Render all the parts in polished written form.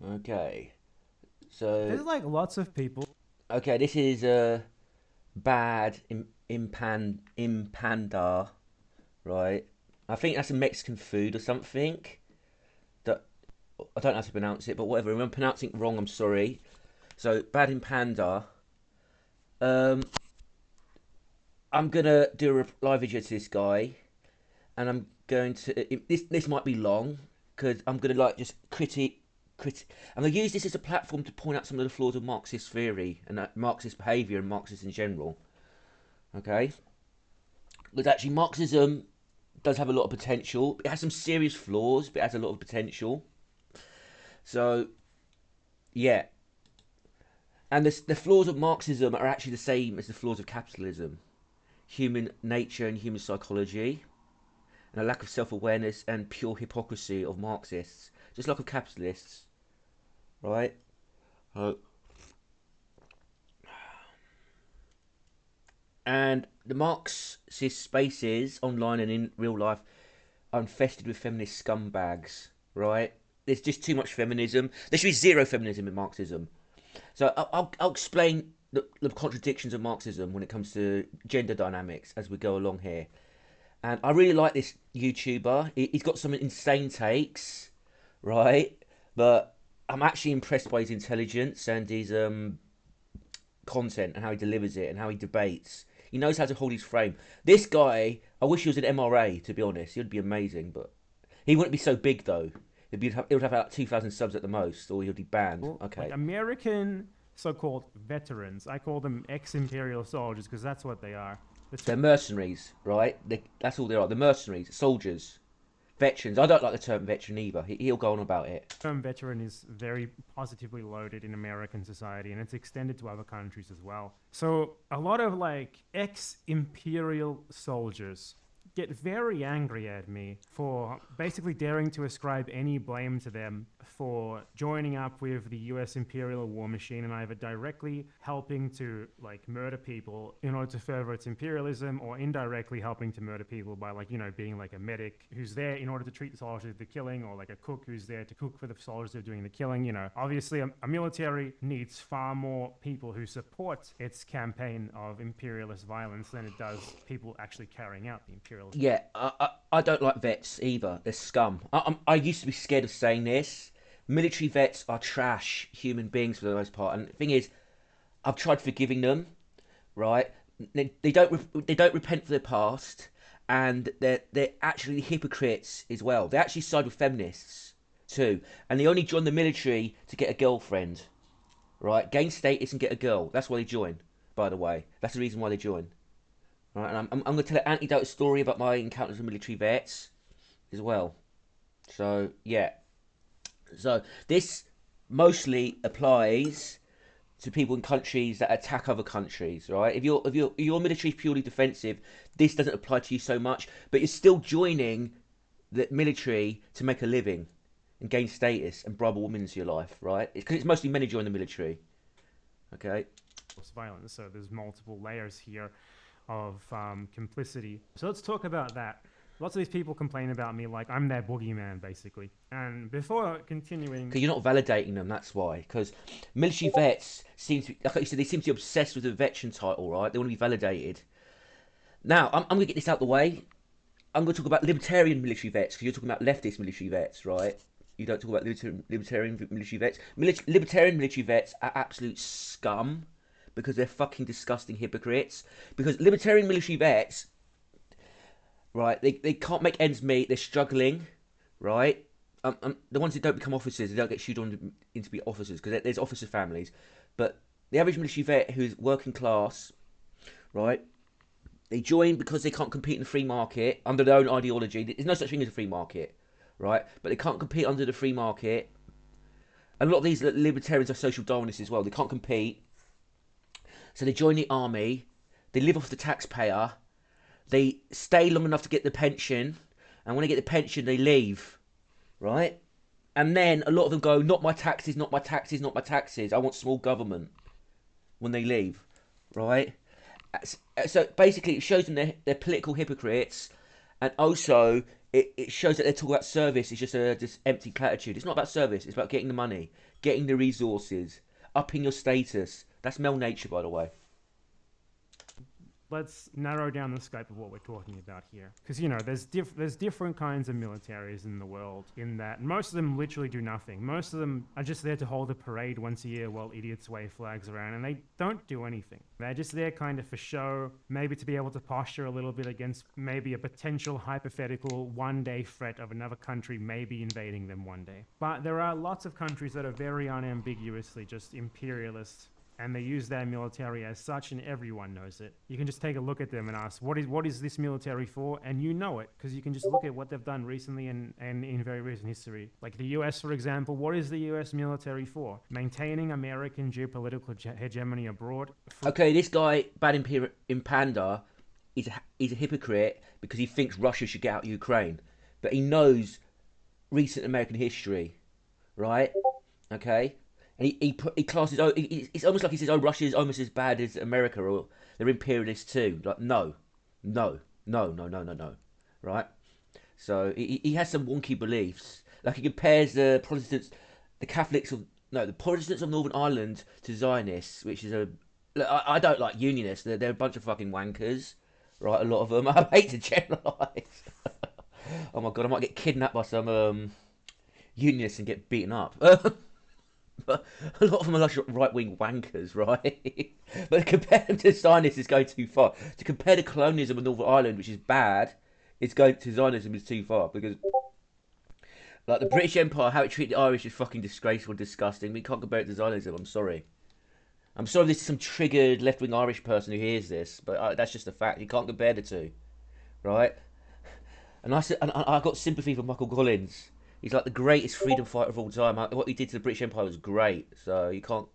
Okay. So, There's like lots of people. okay, this is bad impanda, right? I think that's a Mexican food or something. That I don't know how to pronounce it, but whatever. If I'm pronouncing it wrong, I'm sorry. So, bad impanda. Um, I'm gonna do a live video to this guy, and I'm going to. This might be long because I'm gonna like just critique. I'm gonna use this as a platform to point out some of the flaws of Marxist theory and Marxist behaviour and Marxists in general. Okay, because actually Marxism does have a lot of potential. It has some serious flaws, but it has a lot of potential. So yeah, and the flaws of Marxism are actually the same as the flaws of capitalism, human nature and human psychology, and a lack of self-awareness and pure hypocrisy of Marxists, just like of capitalists, right? Uh, and the Marxist spaces online and in real life are infested with feminist scumbags, right? There's just too much feminism. There should be zero feminism in Marxism. So I'll explain the contradictions of Marxism when it comes to gender dynamics as we go along here. And I really like this YouTuber. He's got some insane takes, right? But I'm actually impressed by his intelligence and his content and how he delivers it and how he debates. He knows how to hold his frame. This guy, I wish he was an MRA, to be honest. He would be amazing, but he wouldn't be so big though. It would have about 2,000 subs at the most, or he'd be banned. Like Okay. American so-called veterans. I call them ex-imperial soldiers because that's what they are. The They're mercenaries, right? That's all they are. They're mercenaries, soldiers, veterans. I don't like the term veteran either. He'll go on about it. term veteran is very positively loaded in American society and it's extended to other countries as well. So a lot of like ex-imperial soldiers get very angry at me for basically daring to ascribe any blame to them for joining up with the US imperial war machine and either directly helping to like murder people in order to further its imperialism or indirectly helping to murder people by like, you know, being like a medic who's there in order to treat the soldiers of the killing or like a cook who's there to cook for the soldiers who are doing the killing. You know, obviously a military needs far more people who support its campaign of imperialist violence than it does people actually carrying out the imperialist. Yeah, I don't like vets either. They're scum. I used to be scared of saying this. Military vets are trash human beings for the most part. And the thing is, I've tried forgiving them, right? They don't repent for their past, and they're actually hypocrites as well. They actually side with feminists too, and they only join the military to get a girlfriend, right? Gain status and get a girl. That's why they join. By the way, that's the reason why they join. Right, and I'm going to tell an anecdote story about my encounters with military vets as well. So yeah, so this mostly applies to people in countries that attack other countries, right? If your military is purely defensive, this doesn't apply to you so much, but you're still joining the military to make a living and gain status and bribe a woman into your life, right? Because it's mostly men who join the military. Okay. Violence. So there's multiple layers here of complicity. So let's talk about that. Lots of these people complain about me like I'm their boogeyman, basically. And before continuing, Because you're not validating them, that's why. Because military vets seem to, like you said, they seem to be obsessed with the veteran title, right? They want to be validated. Now, I'm going to get this out the way. I'm going to talk about libertarian military vets because you're talking about leftist military vets, right? You don't talk about libertarian military vets. Libertarian military vets are absolute scum because they're fucking disgusting hypocrites. Because libertarian military vets, right, they can't make ends meet. They're struggling, right? The ones that don't become officers, they don't get shoot on into be officers because there's officer families. But the average military vet who's working class, right, they join because they can't compete in the free market under their own ideology. There's no such thing as a free market, right? But they can't compete under the free market. A lot of these libertarians are social Darwinists as well. They can't compete, so they join the army. They live off the taxpayer. They stay long enough to get the pension, and when they get the pension, they leave, right? And then a lot of them go, "Not my taxes, not my taxes, not my taxes. I want small government." When they leave, right? So basically, it shows them they're political hypocrites, And also, it shows that they're talking about service. It's just empty platitude. It's not about service. It's about getting the money, getting the resources, upping your status. That's male nature, by the way. Let's narrow down the scope of what we're talking about here, because there's different kinds of militaries in the world. In that, most of them literally do nothing. Most of them are just there to hold a parade once a year while idiots wave flags around, and they don't do anything. They're just there kind of for show, maybe to be able to posture a little bit against maybe a potential hypothetical one-day threat of another country maybe invading them one day. But there are lots of countries that are very unambiguously just imperialist, and they use their military as such, and everyone knows it. You can just take a look at them and ask, what is this military for? And you know it, because you can just look at what they've done recently and in very recent history. Like the US, for example, what is the US military for? Maintaining American geopolitical hegemony abroad. Okay, this guy, Badempanada, he's a hypocrite because he thinks Russia should get out of Ukraine. But he knows recent American history, right? Okay? And he classes, it's almost like he says, oh, Russia is almost as bad as America, or they're imperialists too. Like, no, no, no, no, no, no, no, right? So he has some wonky beliefs. Like he compares the Catholics of, no, the Protestants of Northern Ireland to Zionists, which is a, look, I don't like Unionists. They're a bunch of fucking wankers, right? A lot of them. I hate to generalise. Oh my god, I might get kidnapped by some Unionists and get beaten up. But a lot of them are like right wing wankers, right? But to compare them to Zionists is going too far. To compare the colonialism of Northern Ireland, which is bad, it's going to Zionism is too far because, like the British Empire, how it treated the Irish is fucking disgraceful, and disgusting. We can't compare it to Zionism. I'm sorry. I'm sorry, this is some triggered left wing Irish person who hears this, but that's just a fact. You can't compare the two, right? And I said, and I got sympathy for Michael Collins. He's like the greatest freedom fighter of all time. What he did to the British Empire was great. So you can't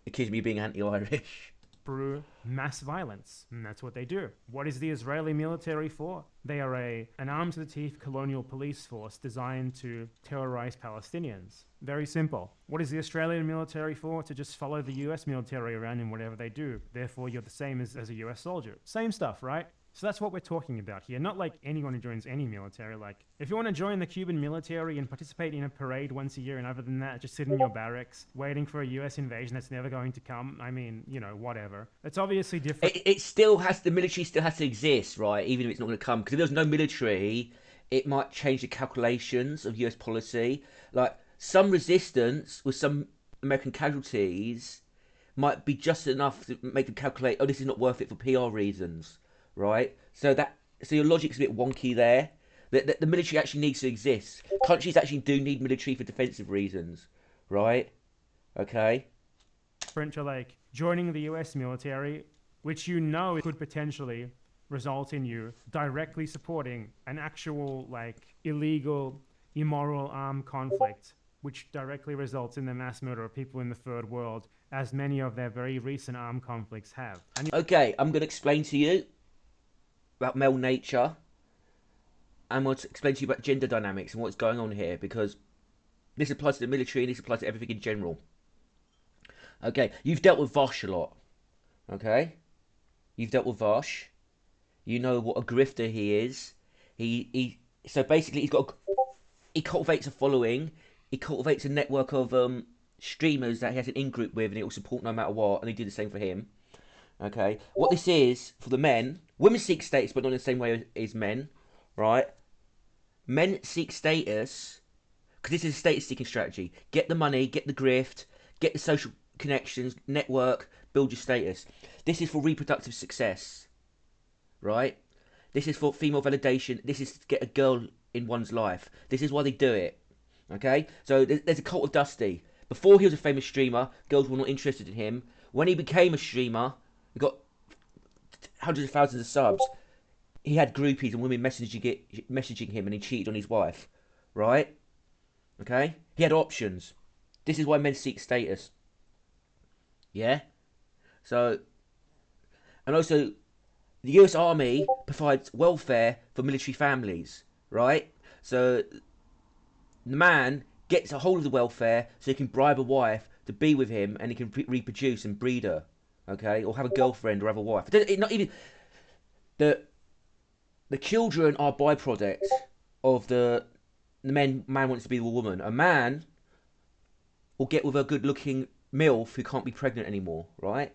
accuse me of being anti-Irish. Through mass violence, and that's what they do. What is the Israeli military for? They are an armed-to-the-teeth colonial police force designed to terrorize Palestinians. Very simple. What is the Australian military for? To just follow the US military around in whatever they do. Therefore, you're the same as a US soldier. Same stuff, right? So that's what we're talking about here. Not like anyone who joins any military. Like, if you want to join the Cuban military and participate in a parade once a year, and other than that, just sit in your barracks, waiting for a US invasion that's never going to come, I mean, whatever. It's obviously different. It still has, the military still has to exist, right? Even if it's not going to come. Because if there's no military, it might change the calculations of US policy. Like, some resistance with some American casualties might be just enough to make them calculate, oh, this is not worth it for PR reasons. Right, so your logic's a bit wonky there. The military actually needs to exist. Countries actually do need military for defensive reasons, right? Okay. To like joining the US military, which could potentially result in you directly supporting an actual like illegal, immoral armed conflict, which directly results in the mass murder of people in the third world, as many of their very recent armed conflicts have. Okay, I'm going to explain to you about male nature, and I'm going to explain to you about gender dynamics and what's going on here, because this applies to the military and this applies to everything in general. Okay, you've dealt with Vosh a lot. Okay, you've dealt with Vosh. You know what a grifter he is. So basically he cultivates a following. He cultivates a network of streamers that he has an in-group with, and it will support no matter what. And they do the same for him. Okay, what this is for the men, women seek status, but not in the same way as men, right? Men seek status because this is a status-seeking strategy. Get the money, get the grift, get the social connections, network, build your status. This is for reproductive success, right? This is for female validation. This is to get a girl in one's life. This is why they do it, okay? So there's a cult of Dusty. Before he was a famous streamer, girls were not interested in him. When he became a streamer, he got hundreds of thousands of subs. He had groupies and women messaging him, and he cheated on his wife, right? Okay? He had options. This is why men seek status. Yeah? So, and also, the US Army provides welfare for military families, right? So, the man gets a hold of the welfare so he can bribe a wife to be with him, and he can reproduce and breed her. Okay, or have a girlfriend or have a wife. Not even the the children are byproduct of the man wants to be with a woman. A man will get with a good looking MILF who can't be pregnant anymore, right?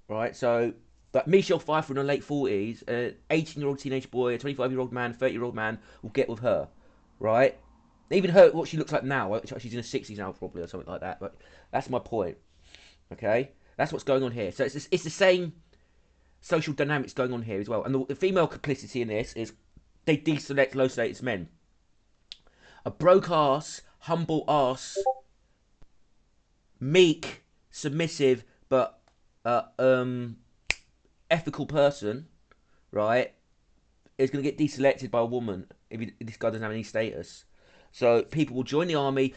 Right? So, like Michelle Pfeiffer in her late 40s, an 18-year-old teenage boy, a 25-year-old man, 30-year-old man will get with her, right? Even her, what she looks like now, she's in her 60s now probably or something like that, but that's my point, okay? That's what's going on here. So it's the same social dynamics going on here as well. And the female complicity in this is they deselect low status men. A broke ass, humble ass, meek, submissive, but ethical person, right, is going to get deselected by a woman if this guy doesn't have any status. So people will join the army.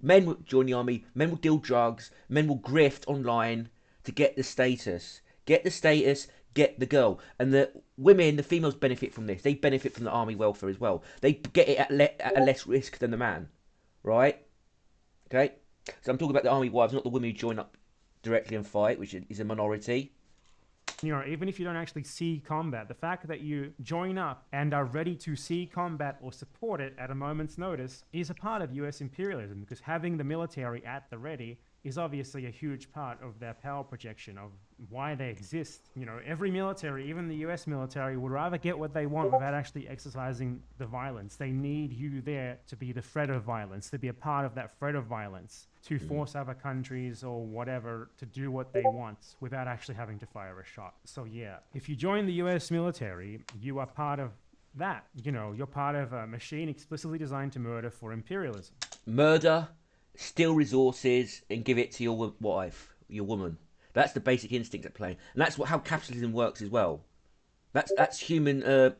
Men will join the army. Men will deal drugs. Men will grift online to get the status. Get the status. Get the girl. And the women, the females benefit from this. They benefit from the army welfare as well. They get it at a less risk than the man, right? Okay. So I'm talking about the army wives, not the women who join up directly and fight, which is a minority. Even if you don't actually see combat, the fact that you join up and are ready to see combat or support it at a moment's notice is a part of US imperialism, because having the military at the ready is obviously a huge part of their power projection, of why they exist. Every military, even the US military, would rather get what they want without actually exercising the violence. They need you there to be the threat of violence, to be a part of that threat of violence, to force other countries or whatever to do what they want without actually having to fire a shot. So yeah, if you join the US military, you are part of that. You're part of a machine explicitly designed to murder for imperialism. Murder, steal resources, and give it to your wife, your woman. That's the basic instinct at play, and that's how capitalism works as well. That's human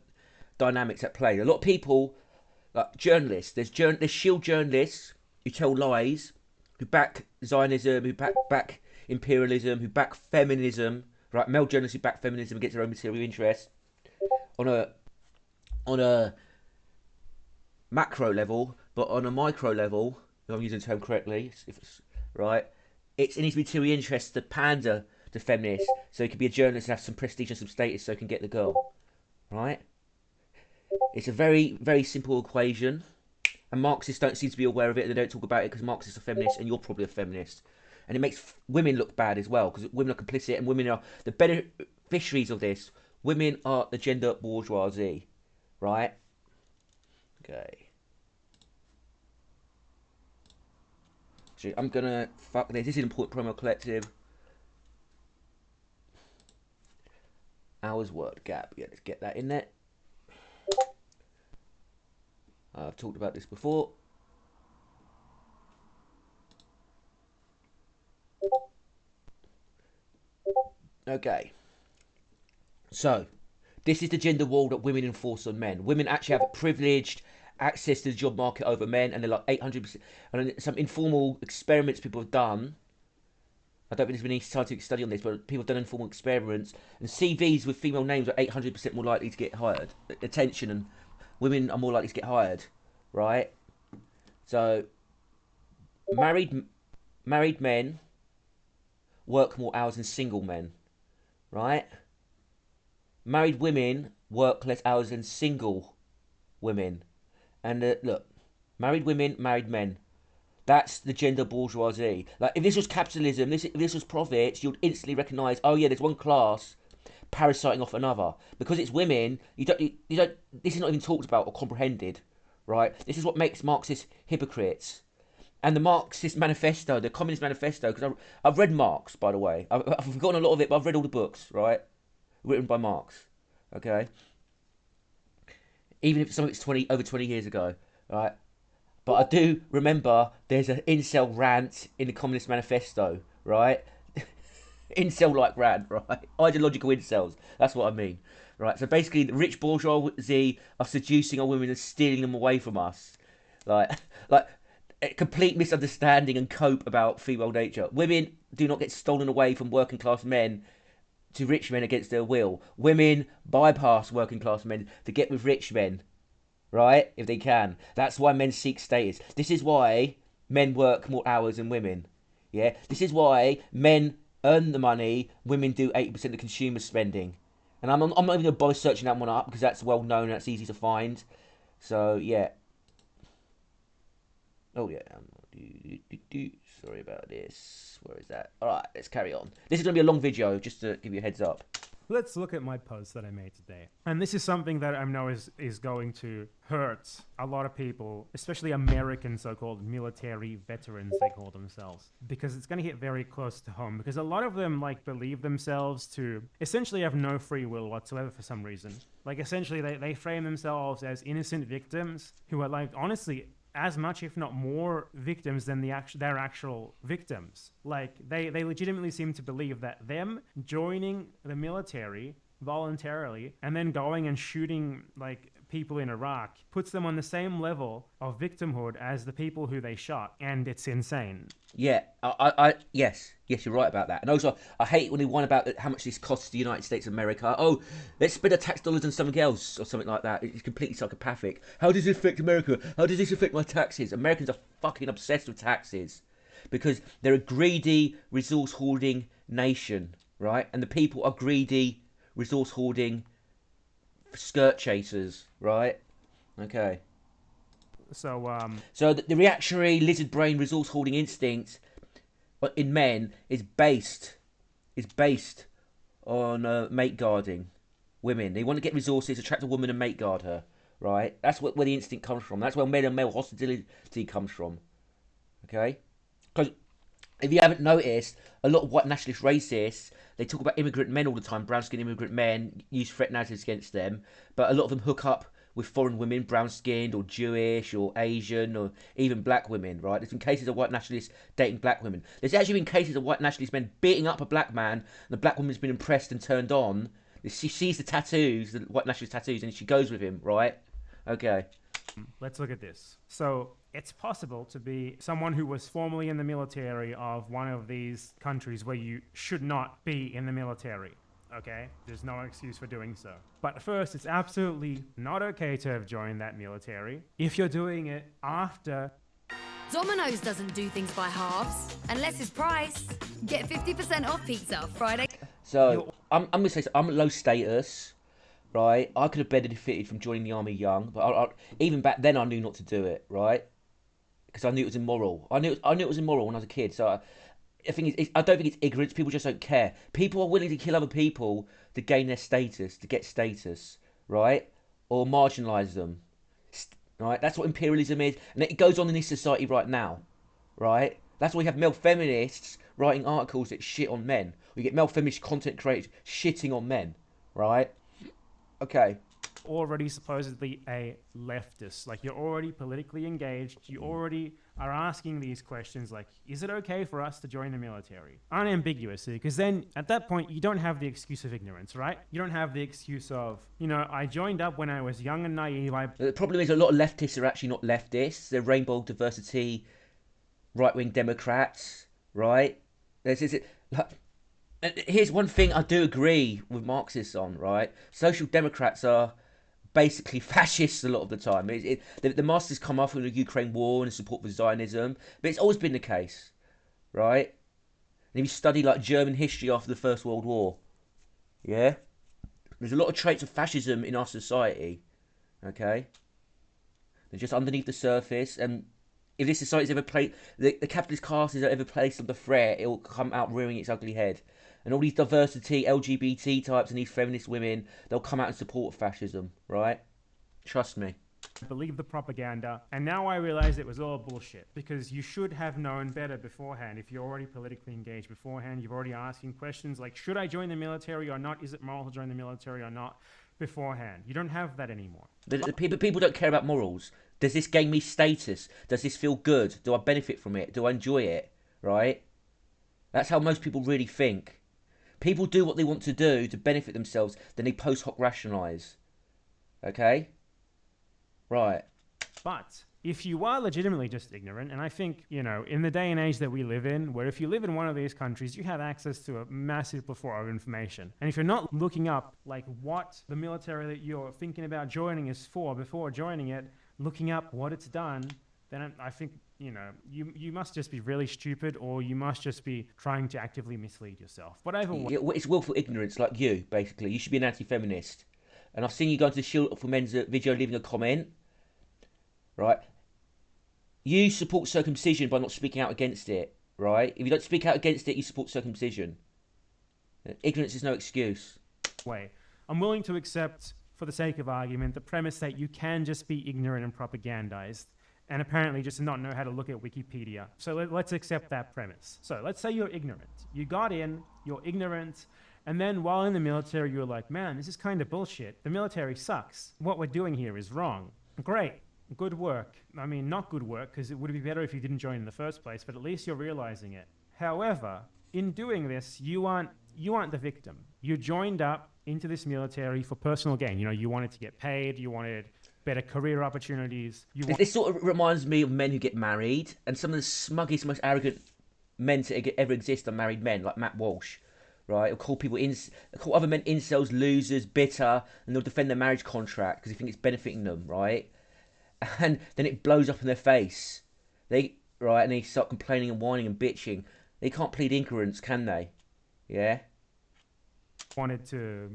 dynamics at play. A lot of people, like journalists, there's shield journalists who tell lies, who back Zionism, who back imperialism, who back feminism. Right, male journalists who back feminism against their own material interests on a macro level, but on a micro level, if I'm using the term correctly, if it's right, it's in his material interest to pander to feminists so he can be a journalist and have some prestige and some status so he can get the girl. Right? It's a very, very simple equation. And Marxists don't seem to be aware of it. They don't talk about it because Marxists are feminists and you're probably a feminist. And it makes women look bad as well because women are complicit and women are the beneficiaries of this. Women are the gender bourgeoisie. Right? Okay. So I'm gonna fuck this. This is important promo collective. Hours worked gap. Yeah, let's get that in there. I've talked about this before. Okay. So, this is the gender wall that women enforce on men. Women actually have privileged access to the job market over men, and they're like 800%. And some informal experiments people have done. I don't think there's been any scientific study on this, but people have done informal experiments, and CVs with female names are 800% more likely to get hired. Attention, and women are more likely to get hired, right? So, married men work more hours than single men, right? Married women work less hours than single women. And look, married women, married men. That's the gender bourgeoisie. Like, if this was capitalism, if this was profits, you'd instantly recognise, oh yeah, there's one class parasiting off another. Because it's women, you don't. This is not even talked about or comprehended, right? This is what makes Marxists hypocrites. And the Marxist manifesto, the Communist manifesto, because I've read Marx, by the way. I've forgotten a lot of it, but I've read all the books, right? Written by Marx, okay? Even if some of it's over 20 years ago, right? But I do remember there's an incel rant in the Communist Manifesto, right? Incel-like rant, right? Ideological incels, that's what I mean, right? So basically, the rich bourgeoisie are seducing our women and stealing them away from us. Like a complete misunderstanding and cope about female nature. Women do not get stolen away from working class men to rich men against their will. Women bypass working class men to get with rich men, right? If they can. That's why men seek status. This is why men work more hours than women. Yeah? This is why men earn the money, women do 80% of consumer spending, And I'm not even going to bother searching that one up because that's well known and that's easy to find. So, yeah. Oh, yeah. Sorry about this. Where is that? Alright, let's carry on. This is going to be a long video, just to give you a heads up. Let's look at my post that I made today. And this is something that I know is going to hurt a lot of people, especially American so-called military veterans, they call themselves. Because it's going to hit very close to home. Because a lot of them, like, believe themselves to essentially have no free will whatsoever for some reason. Like, essentially, they frame themselves as innocent victims who are, like, honestly, as much, if not more, victims than their actual victims. Like, they legitimately seem to believe that them joining the military voluntarily and then going and shooting, like, people in Iraq puts them on the same level of victimhood as the people who they shot, and it's insane. Yeah, yes, you're right about that. And also, I hate when they whine about how much this costs the United States of America. Oh, let's spend our tax dollars on something else or something like that. It's completely psychopathic. How does this affect America? How does this affect my taxes? Americans are fucking obsessed with taxes because they're a greedy, resource-hoarding nation, right? And the people are greedy, resource-hoarding skirt chasers, right? Okay. So the reactionary lizard brain resource hoarding instinct in men is based on mate guarding women. They want to get resources, attract a woman and mate guard her, right? That's where the instinct comes from. That's where male and male hostility comes from. Okay? Because if you haven't noticed, a lot of white nationalist racists, they talk about immigrant men all the time, brown-skinned immigrant men, use threat narratives against them, but a lot of them hook up with foreign women, brown-skinned or Jewish or Asian or even black women, right? There's been cases of white nationalists dating black women. There's actually been cases of white nationalist men beating up a black man, and the black woman's been impressed and turned on. She sees the tattoos, the white nationalist tattoos, and she goes with him, right? Okay. Let's look at this. So it's possible to be someone who was formerly in the military of one of these countries where you should not be in the military. Okay? There's no excuse for doing so. But first, it's absolutely not okay to have joined that military if you're doing it after. Domino's doesn't do things by halves, unless it's price. Get 50% off pizza Friday. So, I'm going to say, I'm low status, right? I could have benefited from joining the army young, but even back then I knew not to do it, right? Because I knew it was immoral. I knew it was immoral when I was a kid, so I think I don't think it's ignorance. People just don't care. People are willing to kill other people to gain their status, to get status, right? Or marginalise them, right? That's what imperialism is, and it goes on in this society right now, right? That's why we have male feminists writing articles that shit on men. We get male feminist content creators shitting on men, right? Okay. Already supposedly a leftist, like you're already politically engaged, you already are asking these questions like, is it okay for us to join the military? Unambiguously, because then at that point you don't have the excuse of ignorance, right? You don't have the excuse of, you know, I joined up when I was young and naive. The problem is a lot of leftists are actually not leftists. They're rainbow diversity, right-wing Democrats, right? Here's one thing I do agree with Marxists on, right? Social Democrats are basically fascists a lot of the time. The Marxists come off in the Ukraine war and support for Zionism, but it's always been the case, right? And if you study like German history after the First World War, yeah, there's a lot of traits of fascism in our society, okay? They're just underneath the surface, and if this society's ever played, the capitalist class is ever placed under threat, it will come out rearing its ugly head. And all these diversity, LGBT types and these feminist women, they'll come out and support fascism, right? Trust me. Believe the propaganda, and now I realize it was all bullshit, because you should have known better beforehand. If you're already politically engaged beforehand, you're already asking questions like, should I join the military or not? Is it moral to join the military or not? Beforehand. You don't have that anymore. People don't care about morals. Does this gain me status? Does this feel good? Do I benefit from it? Do I enjoy it? Right? That's how most people really think. People do what they want to do to benefit themselves, then they post hoc rationalise. Okay? Right. But if you are legitimately just ignorant, and I think, you know, in the day and age that we live in, where if you live in one of these countries, you have access to a massive plethora of information. And if you're not looking up, like, what the military that you're thinking about joining is for before joining it, looking up what it's done, then I think you must just be really stupid, or you must just be trying to actively mislead yourself. Whatever way. It's willful ignorance, like you, basically. You should be an anti-feminist. And I've seen you go into the Shield for Men's video leaving a comment, right? You support circumcision by not speaking out against it, right? If you don't speak out against it, you support circumcision. Ignorance is no excuse. I'm willing to accept, for the sake of argument, the premise that you can just be ignorant and propagandized, and apparently just not know how to look at Wikipedia. So let's accept that premise. So let's say you're ignorant. You got in, you're ignorant, and then while in the military, you're like, man, this is kind of bullshit. The military sucks. What we're doing here is wrong. Great. Good work. I mean, not good work, because it would be better if you didn't join in the first place, but at least you're realizing it. However, in doing this, you aren't the victim. You joined up into this military for personal gain. You wanted to get paid, you wanted better career opportunities. This sort of reminds me of men who get married, and some of the smuggest, most arrogant men to ever exist are married men, like Matt Walsh, right? He'll call call other men incels, losers, bitter, and they'll defend their marriage contract because they think it's benefiting them, right? And then it blows up in their face. And they start complaining and whining and bitching. They can't plead ignorance, can they? Yeah. Wanted to,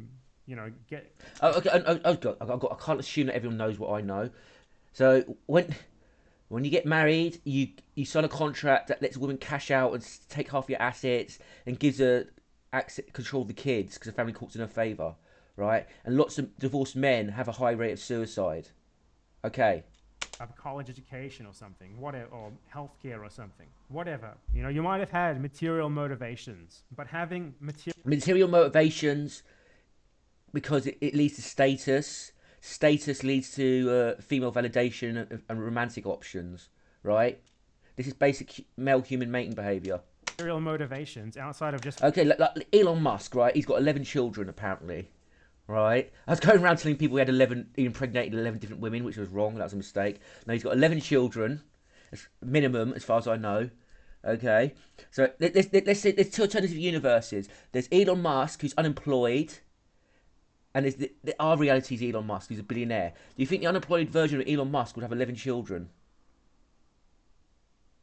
get. Oh, okay. I can't assume that everyone knows what I know. So when you get married, you sign a contract that lets women cash out and take half your assets and gives her control of the kids because the family court's in her favour, right? And lots of divorced men have a high rate of suicide. Okay. Have a college education or something, whatever, or healthcare or something, whatever. You might have had material motivations, but having material motivations because it leads to status. Status leads to female validation and romantic options, right? This is basic male human mating behaviour. Material motivations outside of just... Okay, like Elon Musk, right? He's got 11 children, apparently. Right, I was going around telling people he impregnated 11 different women, which was wrong. That was a mistake. No, he's got 11 children, minimum, as far as I know. Okay, so let's say there's two alternative universes. There's Elon Musk, who's unemployed, and there's our reality is Elon Musk, who's a billionaire. Do you think the unemployed version of Elon Musk would have 11 children?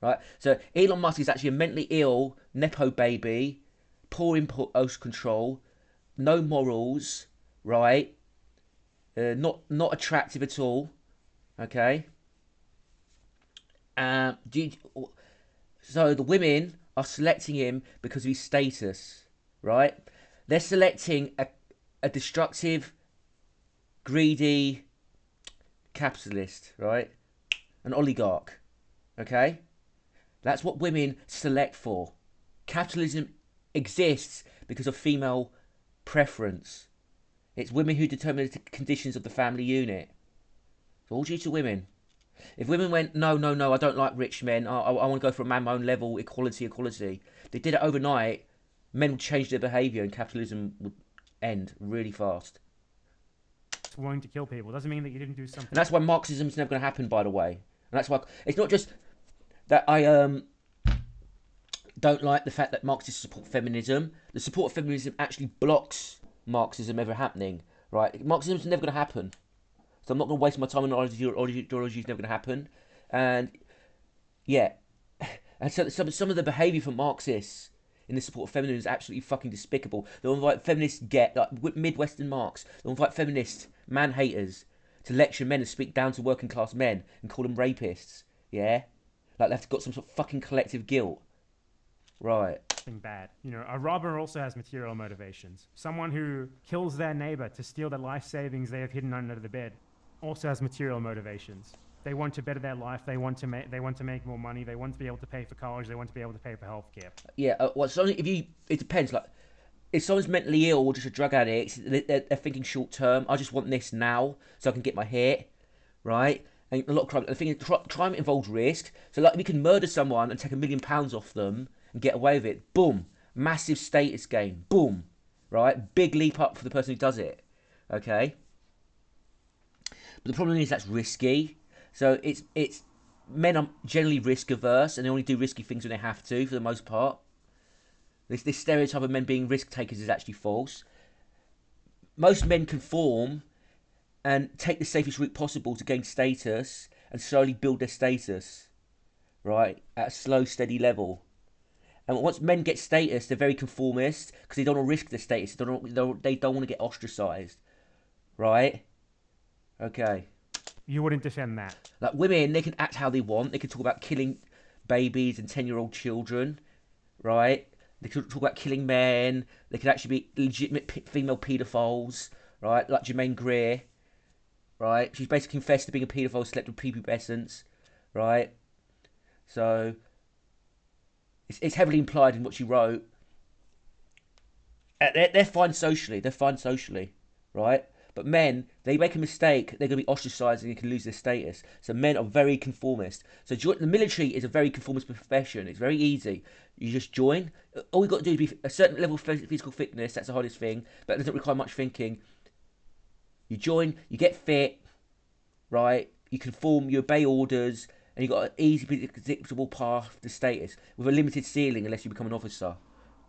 Right, so Elon Musk is actually a mentally ill nepo baby, poor impulse control, no morals. Right, not attractive at all. Okay. So the women are selecting him because of his status. Right, they're selecting a destructive, greedy capitalist. Right, an oligarch. Okay, that's what women select for. Capitalism exists because of female preference. It's women who determine the conditions of the family unit. It's all due to women. If women went, no, I don't like rich men. I want to go for a man my own level, equality. They did it overnight. Men would change their behaviour and capitalism would end really fast. Wanting to kill people doesn't mean that you didn't do something. And that's why Marxism's never going to happen, by the way. And that's why it's not just that I don't like the fact that Marxists support feminism. The support of feminism actually blocks Marxism ever happening, right? Marxism's never going to happen, so I'm not going to waste my time on ideology. Is never going to happen, and yeah, and so some of the behaviour from Marxists in the support of feminism is absolutely fucking despicable. They'll invite feminists like Midwestern Marx. They'll invite feminist man haters to lecture men and speak down to working class men and call them rapists. Yeah, like they've got some sort of fucking collective guilt, right? Bad. A robber also has material motivations. Someone who kills their neighbor to steal the life savings they have hidden under the bed also has material motivations. They want to better their life. They want to make more money. They want to be able to pay for college. They want to be able to pay for healthcare. Yeah. It depends. Like, if someone's mentally ill or just a drug addict, they're thinking short term. I just want this now so I can get my hit, right? And a lot of crime. The thing is, crime involves risk. So like, we can murder someone and take £1 million off them and get away with it. Boom. Massive status gain. Boom. Right? Big leap up for the person who does it. Okay? But the problem is that's risky. So it's men are generally risk averse and they only do risky things when they have to, for the most part. This stereotype of men being risk takers is actually false. Most men conform and take the safest route possible to gain status and slowly build their status. right, at a slow, steady level. And once men get status, they're very conformist because they don't want to risk their status. They don't want to get ostracized, right? Okay. You wouldn't defend that. Like women, they can act how they want. They can talk about killing babies and 10-year-old children, right? They could talk about killing men. They could actually be legitimate female paedophiles, right? Like Jermaine Greer, right? She's basically confessed to being a paedophile, slept with prepubescents, right? So it's heavily implied in what she wrote. They're fine socially. They're fine socially, right? But men, they make a mistake, they're going to be ostracised and they can lose their status. So men are very conformist. So the military is a very conformist profession. It's very easy. You just join. All you've got to do is be a certain level of physical fitness. That's the hardest thing. But it doesn't require much thinking. You join, you get fit, right? You conform, you obey orders, and you've got an easy, predictable path to status with a limited ceiling unless you become an officer,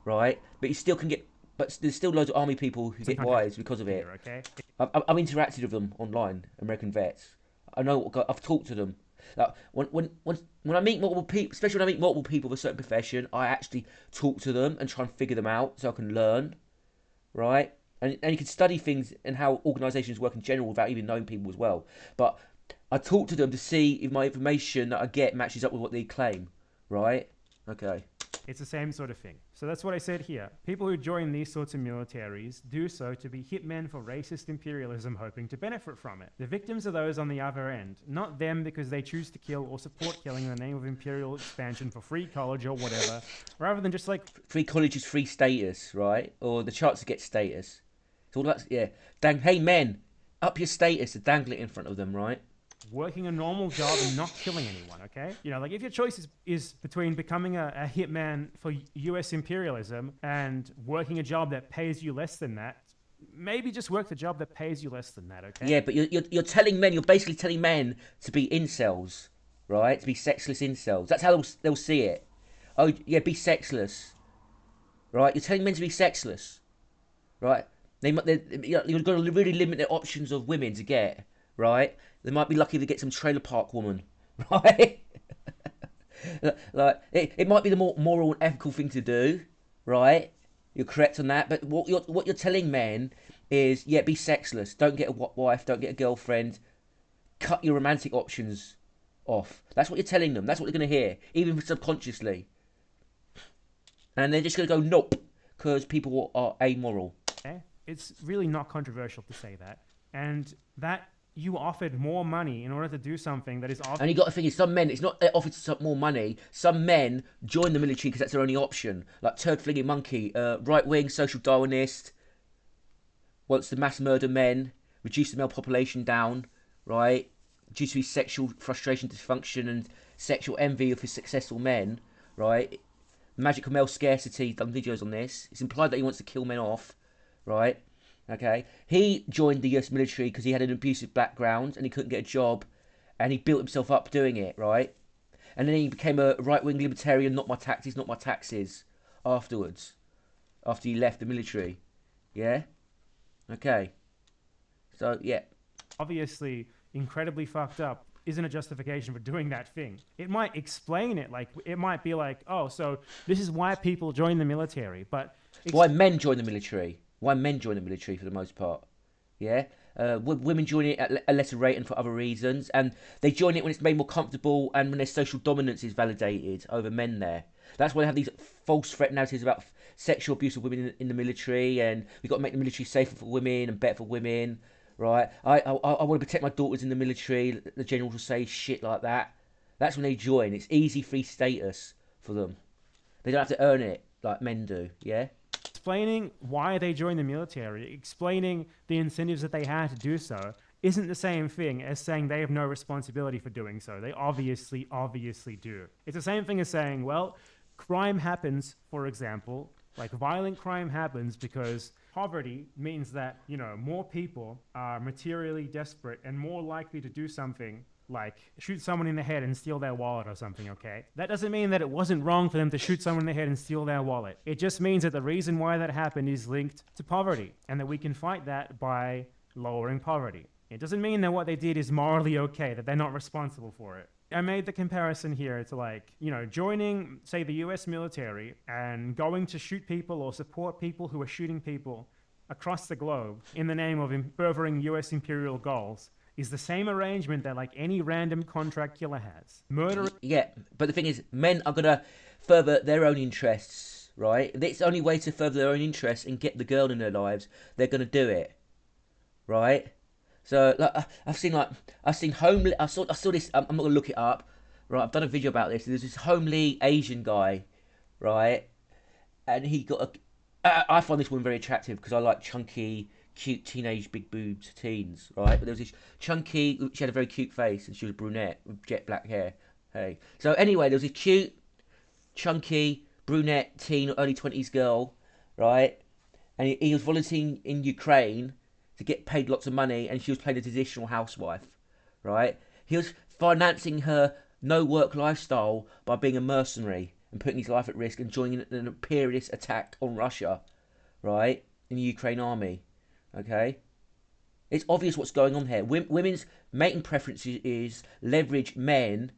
right? But you still can get... But there's still loads of army people who get wise because of it. Okay. I've interacted with them online, American vets. I know. I've talked to them. Like when I meet multiple people, especially when I meet multiple people of a certain profession, I actually talk to them and try and figure them out so I can learn, right? And you can study things and how organisations work in general without even knowing people as well. But I talk to them to see if my information that I get matches up with what they claim, right? Okay. It's the same sort of thing. So that's what I said here. People who join these sorts of militaries do so to be hitmen for racist imperialism hoping to benefit from it. The victims are those on the other end, not them because they choose to kill or support killing in the name of imperial expansion for free college or whatever, rather than just like... Free college is free status, right? Or the chance to get status. It's all that, yeah. Hey men, up your status and dangle it in front of them, right? working a normal job and not killing anyone, okay? You know, like if your choice is between becoming a hitman for US imperialism and working a job that pays you less than that, maybe just work the job that pays you less than that, okay? Yeah, but you're telling men, you're basically telling men to be incels, right? To be sexless incels. That's how they'll see it. Oh, yeah, be sexless, right? You're telling men to be sexless, right? You're going to really limit their options of women to get, right? They might be lucky to get some trailer park woman, right? Like it might be the more moral and ethical thing to do, right? You're correct on that, but what you're telling men is, yeah, be sexless. Don't get a wife. Don't get a girlfriend. Cut your romantic options off. That's what you're telling them. That's what they're going to hear, even subconsciously. And they're just going to go nope, because people are amoral. It's really not controversial to say that, and that you offered more money in order to do something that is obvious. And you got to think, some men, it's not they offered some more money. Some men join the military because that's their only option. Like turd flinging monkey, right wing social Darwinist, wants to mass murder men, reduce the male population down, right? Due to his sexual frustration, dysfunction, and sexual envy of his successful men, right? Magical male scarcity, done videos on this. It's implied that he wants to kill men off, right? Okay, he joined the US military because he had an abusive background and he couldn't get a job, and he built himself up doing it, right? And then he became a right-wing libertarian, not my taxes, not my taxes, afterwards, after he left the military, yeah? Okay, so, yeah. Obviously, incredibly fucked up isn't a justification for doing that thing. It might explain it, like, it might be like, oh, so this is why people join the military, but... Why men join the military. Why men join the military for the most part, yeah? Women join it at a lesser rate and for other reasons, and they join it when it's made more comfortable and when their social dominance is validated over men there. That's why they have these false threat narratives about sexual abuse of women in the military, and we've got to make the military safer for women and better for women, right? I want to protect my daughters in the military. The generals will say shit like that. That's when they join. It's easy free status for them. They don't have to earn it like men do, yeah? Explaining why they joined the military, explaining the incentives that they had to do so, isn't the same thing as saying they have no responsibility for doing so. They obviously do. It's the same thing as saying, well, crime happens, for example, like violent crime happens because poverty means that, you know, more people are materially desperate and more likely to do something like shoot someone in the head and steal their wallet or something, okay? That doesn't mean that it wasn't wrong for them to shoot someone in the head and steal their wallet. It just means that the reason why that happened is linked to poverty, and that we can fight that by lowering poverty. It doesn't mean that what they did is morally okay, that they're not responsible for it. I made the comparison here to like, joining, say, the US military and going to shoot people or support people who are shooting people across the globe in the name of furthering US imperial goals is the same arrangement that like any random contract killer has. Murder. Yeah, but the thing is, men are going to further their own interests, right? If it's the only way to further their own interests and get the girl in their lives, they're going to do it, right? So like, I've seen homely. I saw this. I'm not gonna look it up, right? I've done a video about this. There's this homely Asian guy, right? And he got a. I find this woman very attractive because I like chunky, cute teenage big boobs teens, right? But there was this chunky. She had a very cute face and she was a brunette with jet black hair. Hey. So anyway, there was this cute, chunky brunette teen, early 20s girl, right? And he was volunteering in Ukraine to get paid lots of money, and she was playing a traditional housewife, right? He was financing her no-work lifestyle by being a mercenary and putting his life at risk and joining an imperialist attack on Russia, right, in the Ukraine army, okay? It's obvious what's going on here. Women's mating preferences is leverage men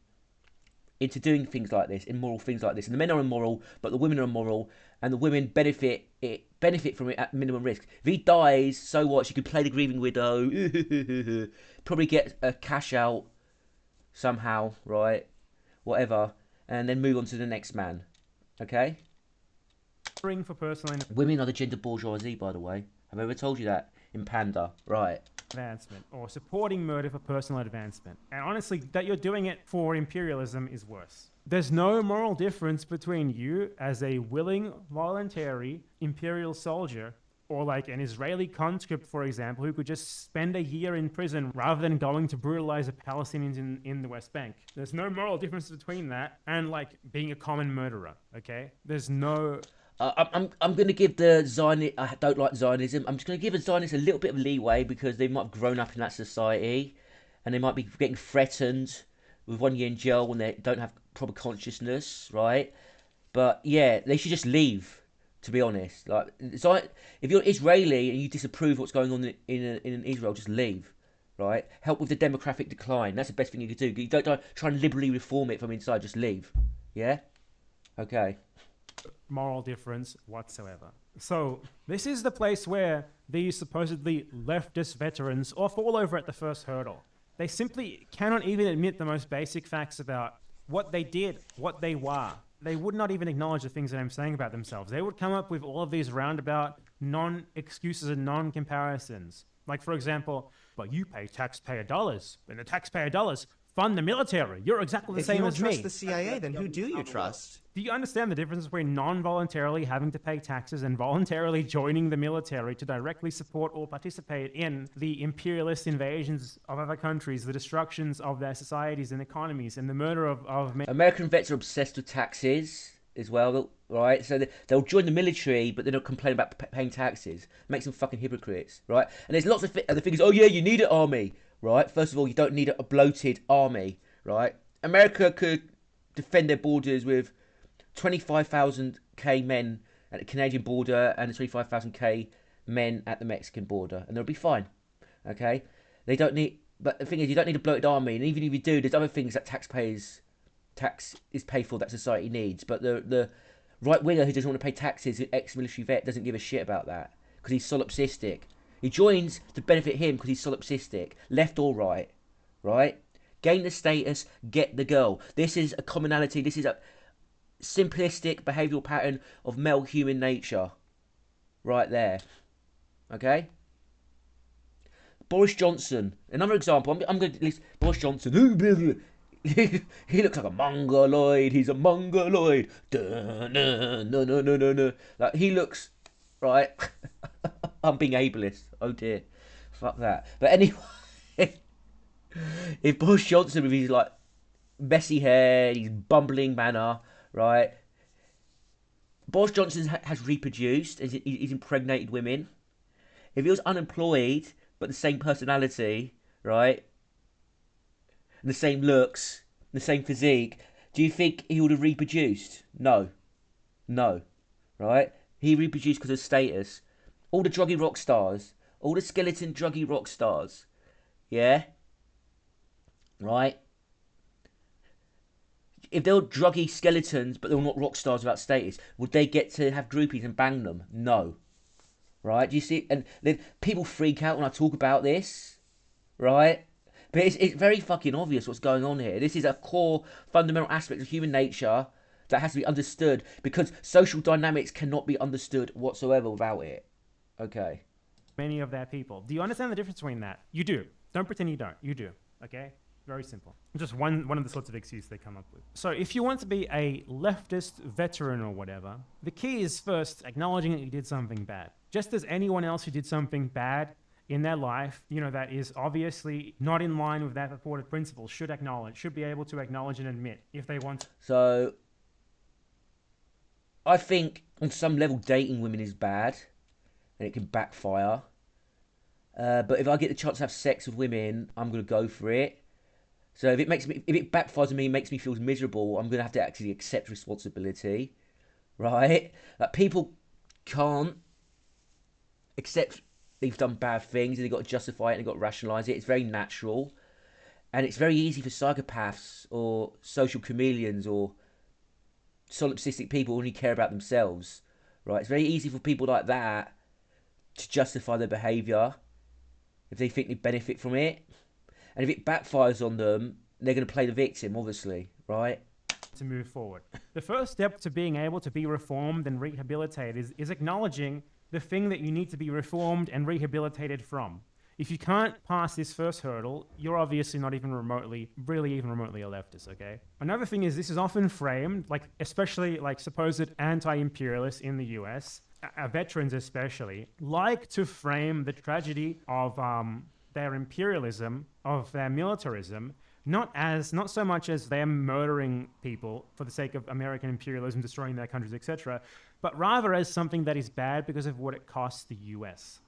into doing things like this, immoral things like this. And the men are immoral, but the women are immoral, and the women benefit from it at minimum risk. If he dies, so what? She could play the grieving widow, probably get a cash out somehow, right? Whatever, and then move on to the next man. Okay? For personal Women are the gender bourgeoisie, by the way. Have I ever told you that? In Panda, right? advancement or supporting murder for personal advancement. And honestly, that you're doing it for imperialism is worse. There's no moral difference between you as a willing, voluntary imperial soldier or like an Israeli conscript, for example, who could just spend a year in prison rather than going to brutalize the Palestinians in the West Bank. There's no moral difference between that and like being a common murderer, okay? There's no... I'm going to give the Zionist... I don't like Zionism. I'm just going to give the Zionists a little bit of leeway because they might have grown up in that society and they might be getting threatened with 1 year in jail when they don't have proper consciousness, right? But yeah, they should just leave, to be honest. Like, if you're Israeli and you disapprove what's going on in Israel, just leave, right? Help with the demographic decline. That's the best thing you could do. You don't try and liberally reform it from inside. Just leave. Yeah? Okay. Moral difference whatsoever. So this is the place where these supposedly leftist veterans all fall over at the first hurdle. They simply cannot even admit the most basic facts about what they did, what they were. They would not even acknowledge the things that I'm saying about themselves. They would come up with all of these roundabout non-excuses and non-comparisons. Like, for example, well, you pay taxpayer dollars, and the taxpayer dollars fund the military. You're exactly the same as me. If you don't trust the CIA, then who do you trust? Do you understand the difference between non-voluntarily having to pay taxes and voluntarily joining the military to directly support or participate in the imperialist invasions of other countries, the destructions of their societies and economies, and the murder of men? American vets are obsessed with taxes as well, right? So they'll join the military, but they don't complain about paying taxes. Makes them fucking hypocrites, right? And there's lots of other things. Oh yeah, you need an army, right? First of all, you don't need a bloated army, right? America could defend their borders with 25,000 men at the Canadian border and 25,000 men at the Mexican border, and they'll be fine. Okay, they don't need. But the thing is, you don't need a bloated army, and even if you do, there's other things that tax is paid for that society needs. But the right winger who doesn't want to pay taxes, an ex-military vet, doesn't give a shit about that because he's solipsistic. He joins to benefit him because he's solipsistic, left or right, right? Gain the status, get the girl. This is a commonality. This is a simplistic behavioural pattern of male human nature right there. Okay? Boris Johnson, another example. I'm going to list Boris Johnson. He looks like a mongoloid. He's a mongoloid. No. Like, he looks, right? I'm being ableist. Oh dear. Fuck that. But anyway, if Boris Johnson with his like messy hair, his bumbling manner, right? Boris Johnson has reproduced. He's impregnated women. If he was unemployed but the same personality, right, and the same looks, the same physique, do you think he would have reproduced? No, right? He reproduced because of status. All the druggy rock stars, all the skeleton druggy rock stars, yeah, right? if they were druggy skeletons, but they were not rock stars without status, would they get to have groupies and bang them? No. Right? Do you see? And then people freak out when I talk about this, right? But it's very fucking obvious what's going on here. This is a core, fundamental aspect of human nature that has to be understood, because social dynamics cannot be understood whatsoever without it. Okay. Many of their people. Do you understand the difference between that? You do. Don't pretend you don't. You do. Okay? Very simple. Just one of the sorts of excuses they come up with. So if you want to be a leftist veteran or whatever, the key is first acknowledging that you did something bad. Just as anyone else who did something bad in their life, you know, that is obviously not in line with that purported principle, should be able to acknowledge and admit if they want to. So, I think on some level dating women is bad, and it can backfire. But if I get the chance to have sex with women, I'm going to go for it. So if it backfires on me, makes me feel miserable, I'm going to have to actually accept responsibility, right? Like, people can't accept they've done bad things, and they've got to justify it, and they've got to rationalise it. It's very natural. And it's very easy for psychopaths or social chameleons or solipsistic people who only care about themselves, right? It's very easy for people like that to justify their behaviour if they think they benefit from it. And if it backfires on them, they're going to play the victim, obviously, right? To move forward. The first step to being able to be reformed and rehabilitated is acknowledging the thing that you need to be reformed and rehabilitated from. If you can't pass this first hurdle, you're obviously not even remotely a leftist, okay? Another thing is, this is often framed, like, especially like supposed anti-imperialists in the US, veterans especially, like to frame the tragedy of their imperialism, of their militarism, not so much as them murdering people for the sake of American imperialism, destroying their countries, etc., but rather as something that is bad because of what it costs the US.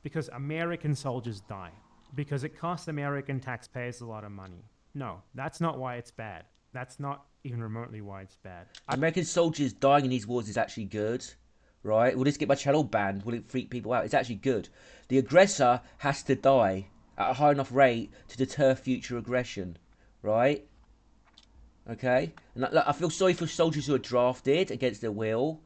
Because American soldiers die. Because it costs American taxpayers a lot of money. No, that's not why it's bad. That's not even remotely why it's bad. American soldiers dying in these wars is actually good, right? Will this get my channel banned? Will it freak people out? It's actually good. The aggressor has to die at a high enough rate to deter future aggression, right? Okay? And I feel sorry for soldiers who are drafted against their will,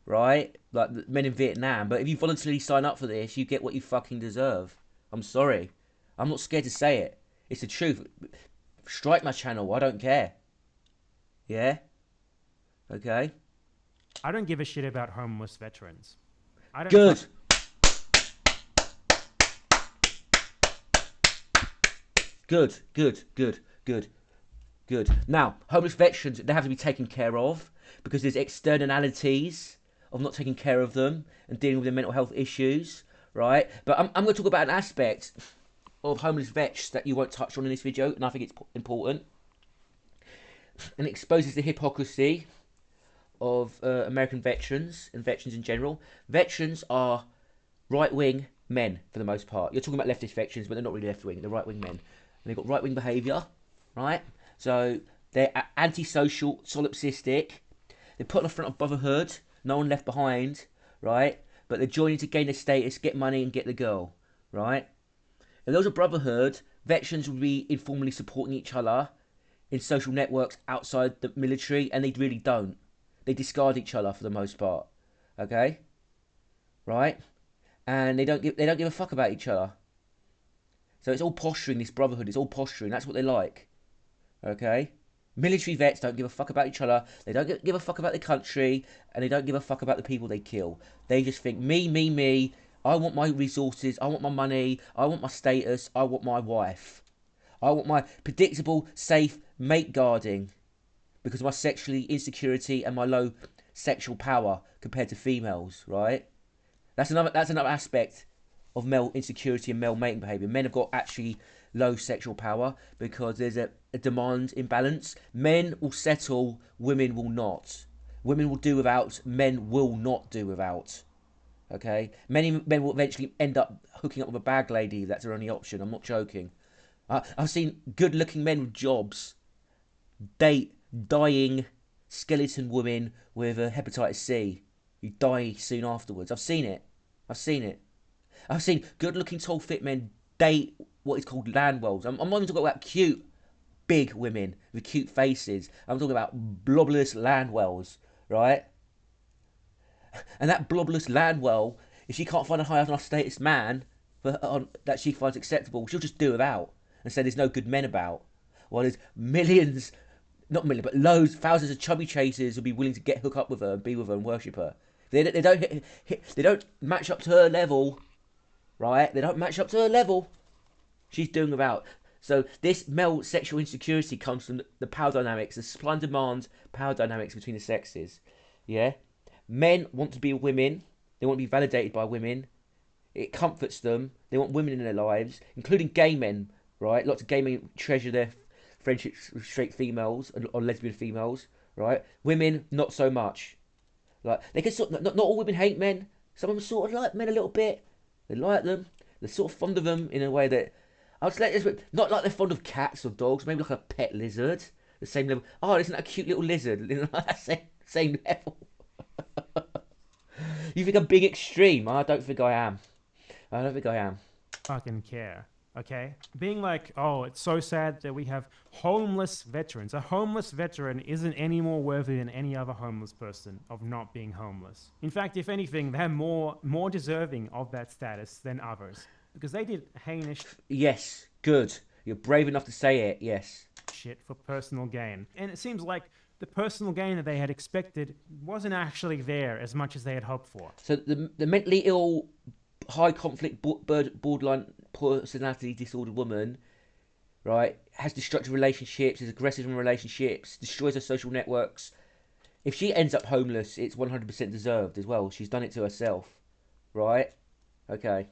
right? Like the men in Vietnam. But if you voluntarily sign up for this, you get what you fucking deserve. I'm sorry. I'm not scared to say it. It's the truth. Strike my channel. I don't care. Yeah? Okay? I don't give a shit about homeless veterans. I don't Good. Good. Now, homeless veterans, they have to be taken care of, because there's externalities of not taking care of them and dealing with their mental health issues, right? But I'm going to talk about an aspect of homeless vets that you won't touch on in this video, and I think it's important. And it exposes the hypocrisy of American veterans and veterans in general. Veterans are right-wing men for the most part. You're talking about leftist veterans, but they're not really left-wing. They're right-wing men. And they've got right-wing behaviour, right? So they're antisocial, solipsistic. They're put on the front of brotherhood. No one left behind, right? But they're joining to gain their status, get money, and get the girl, right? If there was a brotherhood, veterans would be informally supporting each other in social networks outside the military, and they really don't. They discard each other for the most part, okay? Right? And they don't give a fuck about each other. So it's all posturing, this brotherhood. It's all posturing. That's what they like, okay? Military vets don't give a fuck about each other. They don't give a fuck about the country, and they don't give a fuck about the people they kill. They just think, me. I want my resources. I want my money. I want my status. I want my wife. I want my predictable, safe mate guarding because of my sexually insecurity and my low sexual power compared to females, right? That's another aspect of male insecurity and male mating behaviour. Men have got actually low sexual power because there's a demand imbalance. Men will settle, women will not. Women will do without, men will not do without. Okay? Many men will eventually end up hooking up with a bag lady. That's their only option. I'm not joking. I've seen good-looking men with jobs date dying skeleton women with hepatitis C. You die soon afterwards. I've seen it. I've seen good-looking, tall, fit men date what is called land wells. I'm not even talking about cute big women with cute faces. I'm talking about blobless landwells, right? And that blobless landwell, if she can't find a high enough status man that she finds acceptable, she'll just do without and say there's no good men about. While there's millions, not millions, but loads, thousands of chubby chasers who'll be willing to hook up with her and be with her and worship her. They don't match up to her level, right? They don't match up to her level. She's doing without. So this male sexual insecurity comes from the power dynamics, the supply and demand power dynamics between the sexes. Yeah? Men want to be with women. They want to be validated by women. It comforts them. They want women in their lives, including gay men, right? Lots of gay men treasure their friendships with straight females or lesbian females, right? Women, not so much. Like, they can not all women hate men. Some of them sort of like men a little bit. They like them. They're sort of fond of them in a way that I'd say not like they're fond of cats or dogs. Maybe like a pet lizard, the same level. Oh, isn't that a cute little lizard? Same level. You think I'm being extreme? I don't think I am. I don't think I am. Fucking care. Okay? Being like, oh, it's so sad that we have homeless veterans. A homeless veteran isn't any more worthy than any other homeless person of not being homeless. In fact, if anything, they're more deserving of that status than others. Because they did heinous Yes, good. You're brave enough to say it, yes. shit for personal gain. And it seems like the personal gain that they had expected wasn't actually there as much as they had hoped for. So the mentally ill, high conflict, borderline personality disordered woman, right, has destructive relationships, is aggressive in relationships, destroys her social networks. If she ends up homeless, it's 100% deserved as well. She's done it to herself, right? Okay.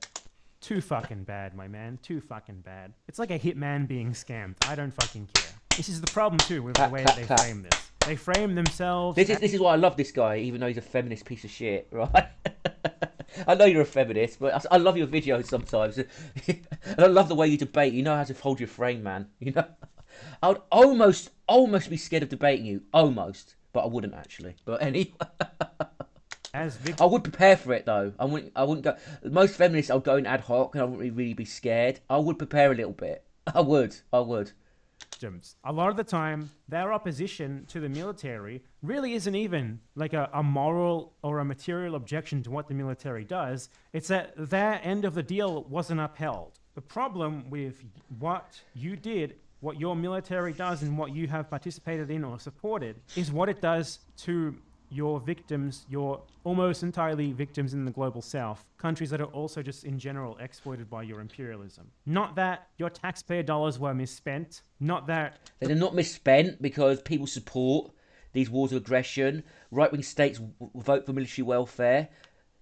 Too fucking bad, my man. Too fucking bad. It's like a hitman being scammed. I don't fucking care. This is the problem too with the way that they frame this. They frame themselves. This is why I love this guy, even though he's a feminist piece of shit, right? I know you're a feminist, but I love your videos sometimes, and I love the way you debate. You know how to hold your frame, man. You know, I would almost be scared of debating you, almost, but I wouldn't actually. But anyway. I would prepare for it though. I wouldn't go. Most feminists, I'll go in ad hoc, and I wouldn't really be scared. I would prepare a little bit. I would. A lot of the time, their opposition to the military really isn't even like a moral or a material objection to what the military does. It's that their end of the deal wasn't upheld. The problem with what you did, what your military does, and what you have participated in or supported is what it does to your victims, your almost entirely victims in the global south, countries that are also just in general exploited by your imperialism. Not that your taxpayer dollars were misspent, not that... They're not misspent because people support these wars of aggression. Right-wing states vote for military welfare.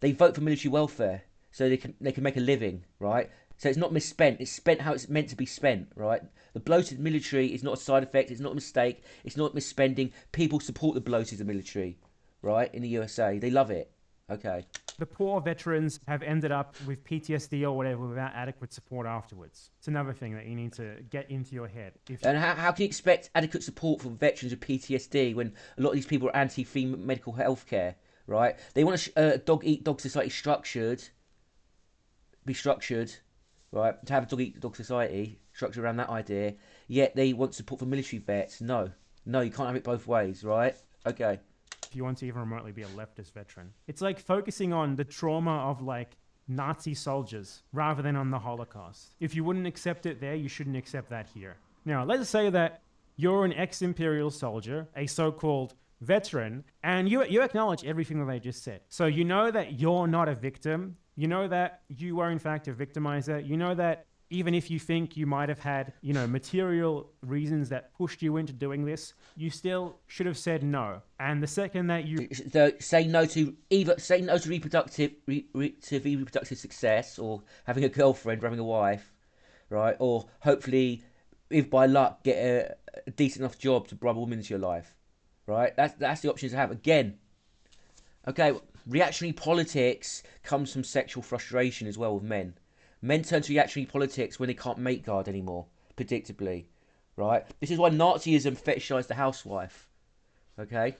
They vote for military welfare so they can make a living, right? So it's not misspent. It's spent how it's meant to be spent, right? The bloated military is not a side effect. It's not a mistake. It's not misspending. People support the bloated military, right? In the USA, they love it. Okay. The poor veterans have ended up with PTSD or whatever without adequate support afterwards. It's another thing that you need to get into your head. And how can you expect adequate support for veterans with PTSD when a lot of these people are anti-female medical health care, right? They want a dog-eat-dog society be structured, right? To have a dog-eat-dog society structured around that idea, yet they want support for military vets. No, you can't have it both ways, right? Okay. If you want to even remotely be a leftist veteran. It's like focusing on the trauma of like Nazi soldiers rather than on the Holocaust. If you wouldn't accept it there, you shouldn't accept that here. Now, let's say that you're an ex-imperial soldier, a so-called veteran, and you acknowledge everything that they just said. So you know that you're not a victim. You know that you were in fact a victimizer. You know that even if you think you might have had, material reasons that pushed you into doing this, you still should have said no. And the second that you say no to reproductive success, or having a girlfriend, or having a wife, right? Or hopefully, if by luck, get a decent enough job to bring a woman into your life, right? That's the options to have. Again, okay, reactionary politics comes from sexual frustration as well with men. Men turn to reactionary politics when they can't mate guard anymore, predictably, right? This is why Nazism fetishized the housewife, okay?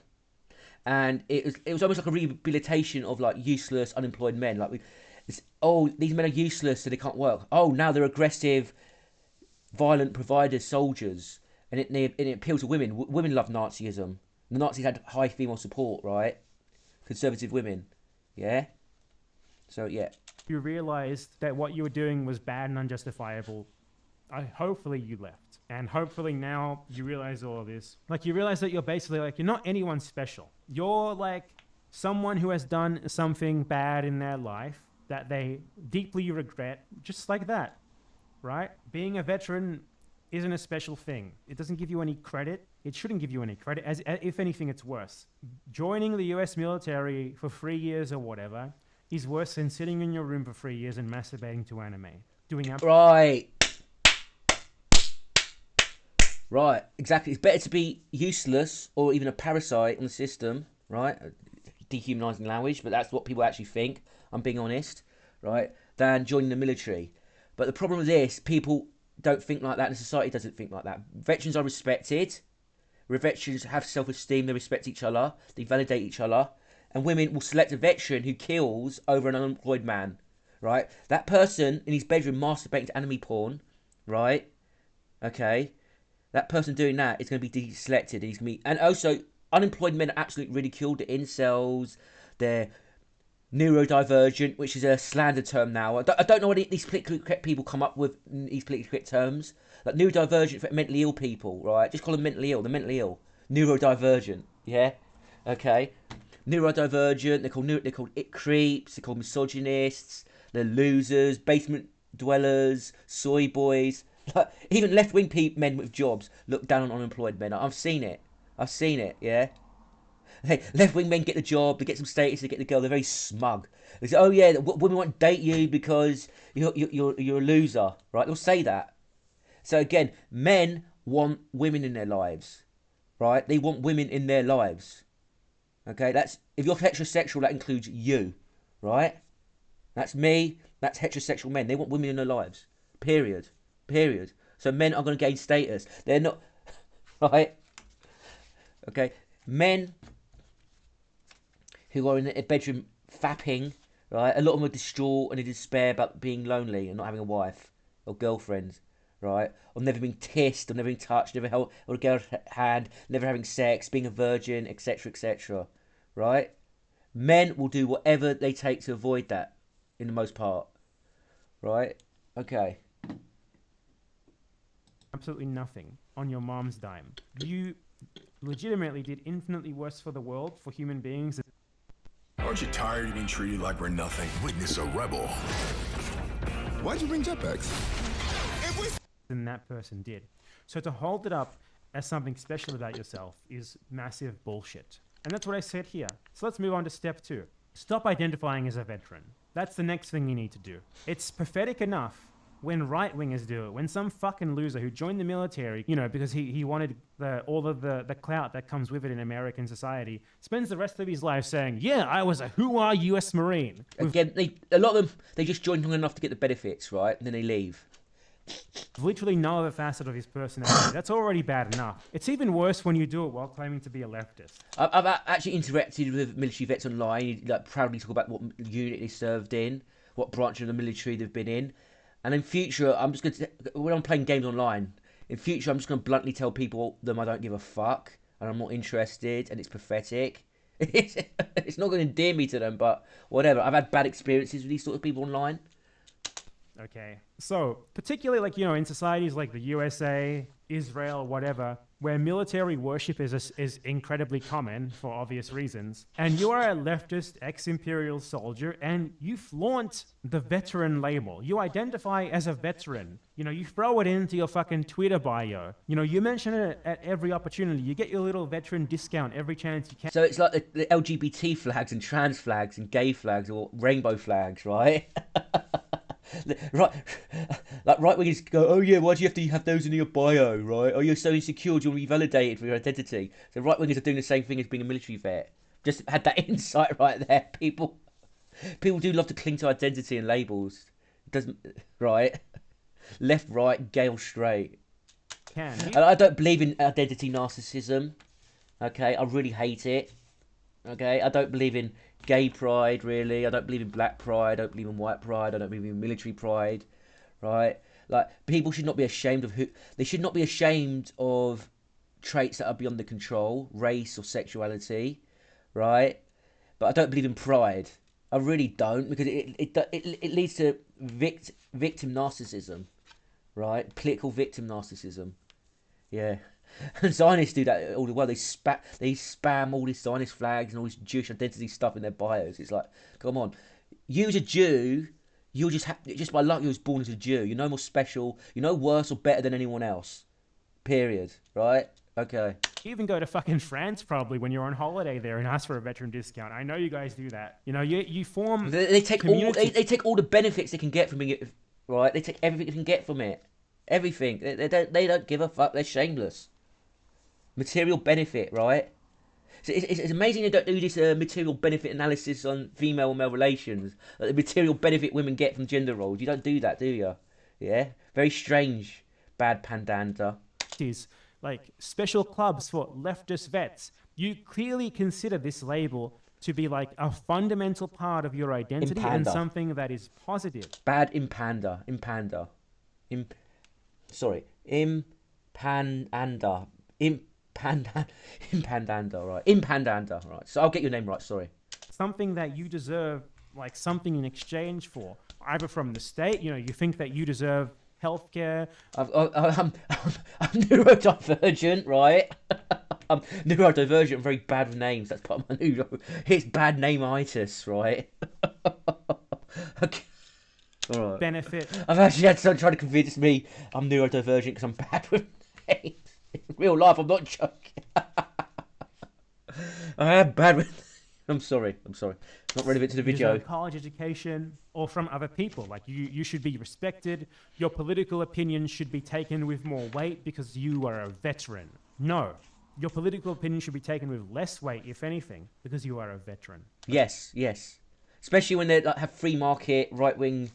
And it was almost like a rehabilitation of like useless, unemployed men. Like, these men are useless, so they can't work. Oh, now they're aggressive, violent providers, soldiers, and it appeals to women. Women love Nazism. The Nazis had high female support, right? Conservative women, yeah. So yeah, You realized that what you were doing was bad and unjustifiable. Hopefully you left, and hopefully now you realize all of this. Like, you realize that you're basically like, you're not anyone special. You're like someone who has done something bad in their life that they deeply regret, just like that, right? Being a veteran isn't a special thing. It doesn't give you any credit. It shouldn't give you any credit. As if anything, it's worse. Joining the US military for 3 years or whatever is worse than sitting in your room for 3 years and masturbating to anime. Doing right. Right, exactly. It's better to be useless or even a parasite on the system, right? Dehumanising language, but that's what people actually think. I'm being honest, right? Than joining the military. But the problem with this, people don't think like that, and society doesn't think like that. Veterans are respected. Veterans have self-esteem. They respect each other. They validate each other. And women will select a veteran who kills over an unemployed man, right? That person in his bedroom masturbating to anime porn, right? Okay. That person doing that is going to be deselected. And also, unemployed men are absolutely ridiculed. They're incels. They're neurodivergent, which is a slander term now. I don't know what these politically correct people come up with these politically correct terms. Like neurodivergent for mentally ill people, right? Just call them mentally ill. They're mentally ill. Neurodivergent, yeah? Okay. Neurodivergent. They're called it creeps. They're called misogynists. They're losers. Basement dwellers. Soy boys. Even left-wing men with jobs look down on unemployed men. I've seen it. Yeah. Hey, left-wing men get the job, they get some status, they get the girl. They're very smug. They say, "Oh yeah, women won't date you because you're a loser," right? They'll say that. So again, men want women in their lives, right? They want women in their lives. Okay, that's if you're heterosexual, that includes you, right? That's me. That's heterosexual men. They want women in their lives. Period. So men are going to gain status. They're not, right? Okay, men who are in a bedroom fapping, right? A lot of them are distraught and in despair about being lonely and not having a wife or girlfriend, right? Or never being kissed, or never being touched, never held a girl's hand, never having sex, being a virgin, etc., etc., right? Men will do whatever they take to avoid that, in the most part, right? Okay. absolutely nothing on your mom's dime. You legitimately did infinitely worse for the world, for human beings. Aren't you tired of being treated like we're nothing? Witness a rebel. Why'd you bring jetpacks? Than that person did. So to hold it up as something special about yourself is massive bullshit. And that's what I said here. So let's move on to step 2. Stop identifying as a veteran. That's the next thing you need to do. It's pathetic enough when right-wingers do it, when some fucking loser who joined the military, you know, because he wanted all of the clout that comes with it in American society, spends the rest of his life saying, yeah, I was a hoo-ah US Marine. Again, a lot of them, they just join long enough to get the benefits, right? And then they leave. Literally no other facet of his personality. That's already bad enough. It's even worse when you do it while claiming to be a leftist. I've actually interacted with military vets online, like proudly talk about what unit they served in, what branch of the military they've been in. And in future, I'm just going to, when I'm playing games online, in future I'm just going to bluntly tell people them I don't give a fuck, and I'm not interested, and it's pathetic. It's not going to endear me to them, but whatever. I've had bad experiences with these sort of people online. Okay. So, particularly like, you know, in societies like the USA, Israel, whatever, where military worship is incredibly common for obvious reasons, and you are a leftist ex-imperial soldier and you flaunt the veteran label. You identify as a veteran. You know, you throw it into your fucking Twitter bio. You know, you mention it at every opportunity. You get your little veteran discount every chance you can. So it's like the LGBT flags and trans flags and gay flags or rainbow flags, right? Right, like right wingers go, oh yeah, why do you have to have those in your bio, right? Oh, you're so insecure, do you want to be validated for your identity? So right wingers are doing the same thing as being a military vet. Just had that insight right there. People do love to cling to identity and labels. It doesn't, right? Left, right, gay or straight. And I don't believe in identity narcissism. Okay, I really hate it. Okay, I don't believe in gay pride, really. I don't believe in black pride. I don't believe in white pride. I don't believe in military pride, right? Like, people should not be ashamed of who. They should not be ashamed of traits that are beyond their control, race or sexuality, right? But I don't believe in pride. I really don't, because it leads to victim narcissism, right? Political victim narcissism. Yeah. And Zionists do that all the while. They spam all these Zionist flags and all this Jewish identity stuff in their bios. It's like, come on, you as a Jew, you're just by luck you was born as a Jew. You're no more special. You're no worse or better than anyone else. Period. Right? Okay. You even go to fucking France probably when you're on holiday there and ask for a veteran discount. I know you guys do that. You know, you form. They take community. they take all the benefits they can get from it. Right? They take everything they can get from it. Everything. They don't give a fuck. They're shameless. Material benefit, right? So it's amazing they don't do this material benefit analysis on female and male relations. Like the material benefit women get from gender roles. You don't do that, do you? Yeah? Very strange. Badempanada. Is like special clubs for leftist vets. You clearly consider this label to be like a fundamental part of your identity and something that is positive. Badempanada. Impandanda, right. So I'll get your name right, sorry. Something that you deserve, like something in exchange for, either from the state, you know, you think that you deserve healthcare. I'm neurodivergent, right? I'm neurodivergent, very bad with names. That's part of my neuro. It's bad name-itis, right? Okay. All right. Benefit. I've actually had someone try to convince me I'm neurodivergent because I'm bad with names. In real life, I'm not joking. I am bad with. I'm sorry. Not relevant to the You video. deserve college education or from other people. Like you should be respected. Your political opinion should be taken with more weight because you are a veteran. No. Your political opinion should be taken with less weight, if anything, because you are a veteran. Yes. Especially when they like, have free market, right-wing,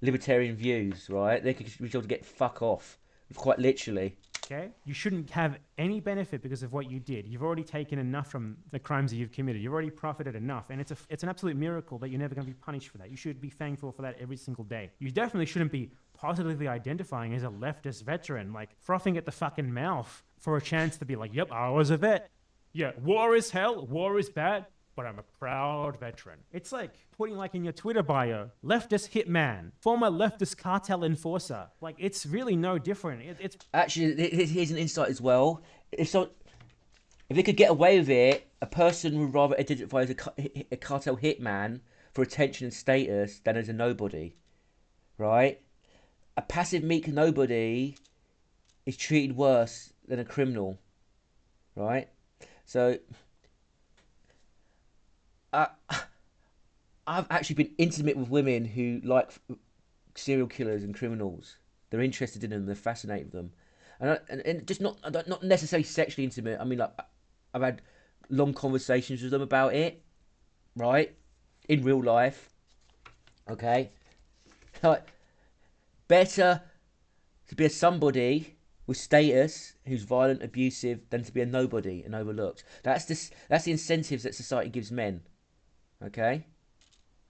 libertarian views, right? They could be told to get fuck off, quite literally. Okay? You shouldn't have any benefit because of what you did. You've already taken enough from the crimes that you've committed. You've already profited enough. And it's an absolute miracle that you're never going to be punished for that. You should be thankful for that every single day. You definitely shouldn't be positively identifying as a leftist veteran, like frothing at the fucking mouth for a chance to be like, yep, I was a vet. Yeah, war is hell, war is bad, but I'm a proud veteran. It's like putting like in your Twitter bio, leftist hitman, former leftist cartel enforcer. Like, it's really no different. It's Actually, here's an insight as well. If they could get away with it, a person would rather identify as a cartel hitman for attention and status than as a nobody, right? A passive meek nobody is treated worse than a criminal, right? So I've actually been intimate with women who like serial killers and criminals. They're interested in them. They're fascinated with them, and just not necessarily sexually intimate. I mean, like I've had long conversations with them about it, right? In real life, okay. Like better to be a somebody with status who's violent, abusive, than to be a nobody and overlooked. That's the incentives that society gives men. Okay?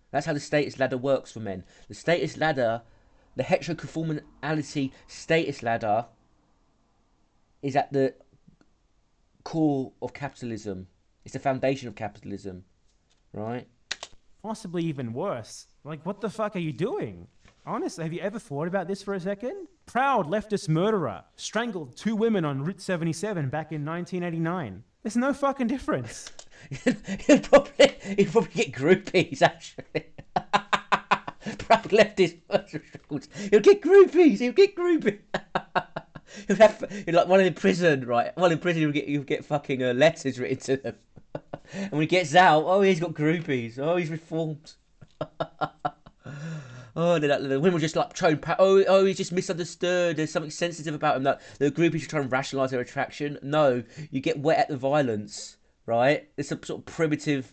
That's how the status ladder works for men. The status ladder, the heteroconformality status ladder, is at the core of capitalism. It's the foundation of capitalism. Right? possibly even worse. Like, what the fuck are you doing? Honestly, have you ever thought about this for a second? Proud leftist murderer strangled 2 women on Route 77 back in 1989. There's no fucking difference. He'd probably get groupies, actually. Proud leftist murderer. He'll get groupies. He'll like, while in prison, right? While in prison, he'll get fucking letters written to them. And when he gets out, oh, he's got groupies. Oh, he's reformed. Oh, the women will just like try and he's just misunderstood. There's something sensitive about him. That the groupies are trying to rationalise their attraction. No, you get wet at the violence, right? There's some sort of primitive,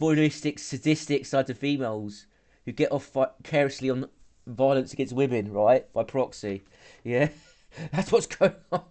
voyeuristic, sadistic side to females who get off carelessly on violence against women, right? By proxy, yeah. That's what's going on.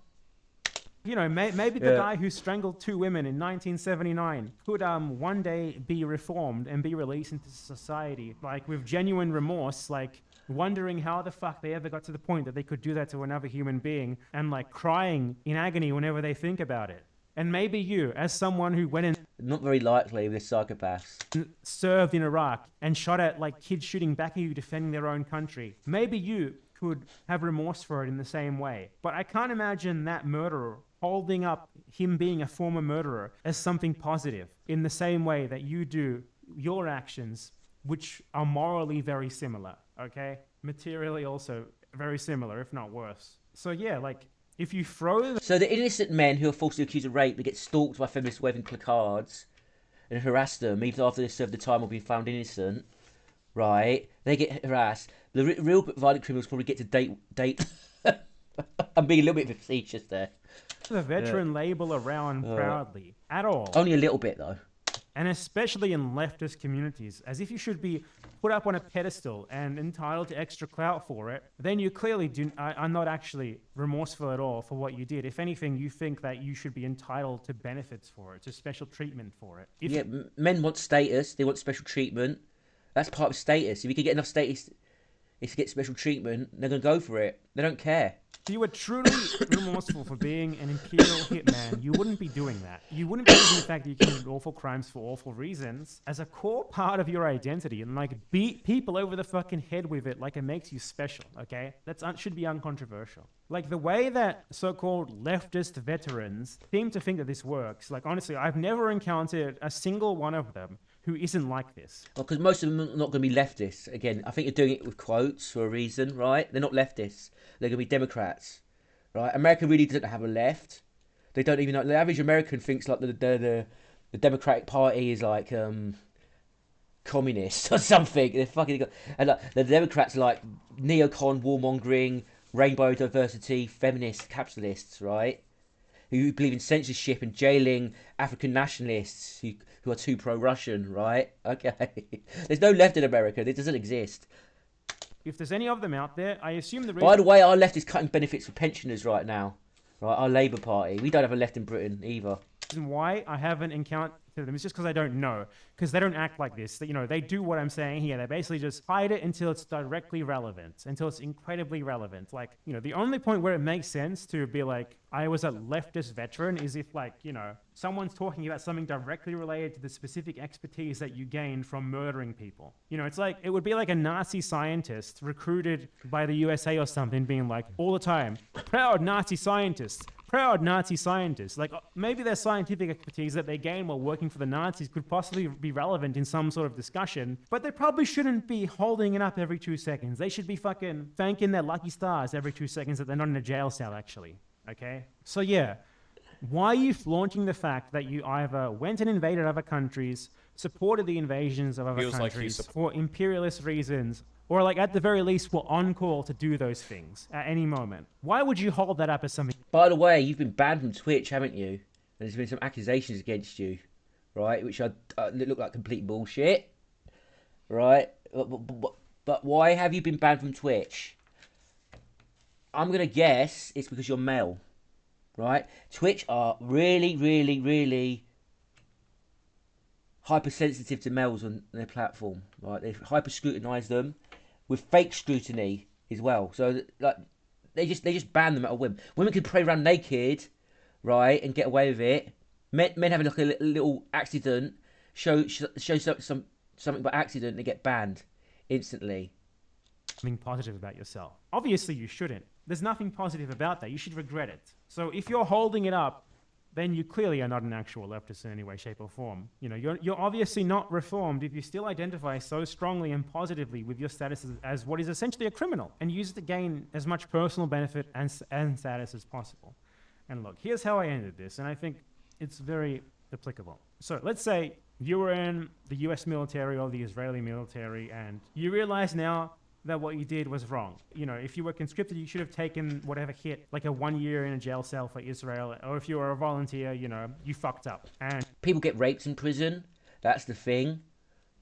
You know, maybe the guy who strangled 2 women in 1979 could one day be reformed and be released into society, like with genuine remorse, like wondering how the fuck they ever got to the point that they could do that to another human being, and like crying in agony whenever they think about it. And maybe you, as someone who went and Not very likely with psychopaths. served in Iraq and shot at like kids shooting back at you defending their own country, maybe you could have remorse for it in the same way. But I can't imagine that murderer holding up him being a former murderer as something positive in the same way that you do your actions, which are morally very similar, okay? Materially also very similar, if not worse. So yeah, like, if you throw... So the innocent men who are falsely accused of rape, they get stalked by feminists waving placards and harass them even after they served the time or been found innocent, right? They get harassed. The real violent criminals probably get to date... I'm being a little bit facetious there. The veteran label around proudly at all. Only a little bit, though. And especially in leftist communities, as if you should be put up on a pedestal and entitled to extra clout for it, then you clearly are not actually remorseful at all for what you did. If anything, you think that you should be entitled to benefits for it, to special treatment for it. Men want status. They want special treatment. That's part of status. If you can get enough status to get special treatment, they're going to go for it. They don't care. If you were truly remorseful for being an imperial hitman, you wouldn't be doing that. You wouldn't be using the fact that you committed awful crimes for awful reasons as a core part of your identity and like beat people over the fucking head with it like it makes you special, okay? That should be uncontroversial. Like the way that so-called leftist veterans seem to think that this works, like honestly, I've never encountered a single one of them who isn't like this. Well, because most of them are not going to be leftists. Again, I think you're doing it with quotes for a reason, right? They're not leftists. They're going to be Democrats, right? America really doesn't have a left. They don't even know. The average American thinks like the Democratic Party is like communist or something. They're fucking, and like, the Democrats are like neocon, warmongering, rainbow diversity, feminist capitalists, right? Who believe in censorship and jailing African nationalists who are too pro-Russian, right? Okay. There's no left in America. It doesn't exist. If there's any of them out there, I assume the By the way, our left is cutting benefits for pensioners right now. Right, our Labour Party. We don't have a left in Britain either. reason why I haven't encountered them is just because I don't know. Because they don't act like this. They do what I'm saying here. They basically just hide it until it's directly relevant, until it's incredibly relevant. Like, the only point where it makes sense to be like, I was a leftist veteran is if, like, someone's talking about something directly related to the specific expertise that you gained from murdering people. It's like, it would be like a Nazi scientist recruited by the USA or something being like, all the time, proud Nazi scientists. Proud Nazi scientists. Like, maybe their scientific expertise that they gained while working for the Nazis could possibly be relevant in some sort of discussion, but they probably shouldn't be holding it up every 2 seconds. They should be fucking thanking their lucky stars every 2 seconds that they're not in a jail cell, actually. Okay? So yeah, why are you flaunting the fact that you either went and invaded other countries, supported the invasions of other countries for imperialist reasons, or, like, at the very least, were on call to do those things at any moment? Why would you hold that up as something? By the way, you've been banned from Twitch, haven't you? And there's been some accusations against you, right? Which look like complete bullshit, right? But why have you been banned from Twitch? I'm going to guess it's because you're male, right? Twitch are really, really, really hypersensitive to males on their platform, right? They hyper-scrutinise them with fake scrutiny as well. So, like, they just ban them at a whim. Women can pray around naked, right, and get away with it. Men having like a little accident, show something by accident, they get banned instantly. Something positive about yourself. Obviously, you shouldn't. There's nothing positive about that. You should regret it. So if you're holding it up, then you clearly are not an actual leftist in any way, shape, or form. You're obviously not reformed if you still identify so strongly and positively with your status as what is essentially a criminal and use it to gain as much personal benefit and status as possible. And look, here's how I ended this, and I think it's very applicable. So let's say you were in the US military or the Israeli military, and you realize now that what you did was wrong. If you were conscripted, you should have taken whatever hit, like a 1 year in a jail cell for Israel, or if you were a volunteer, you fucked up. And people get raped in prison. That's the thing,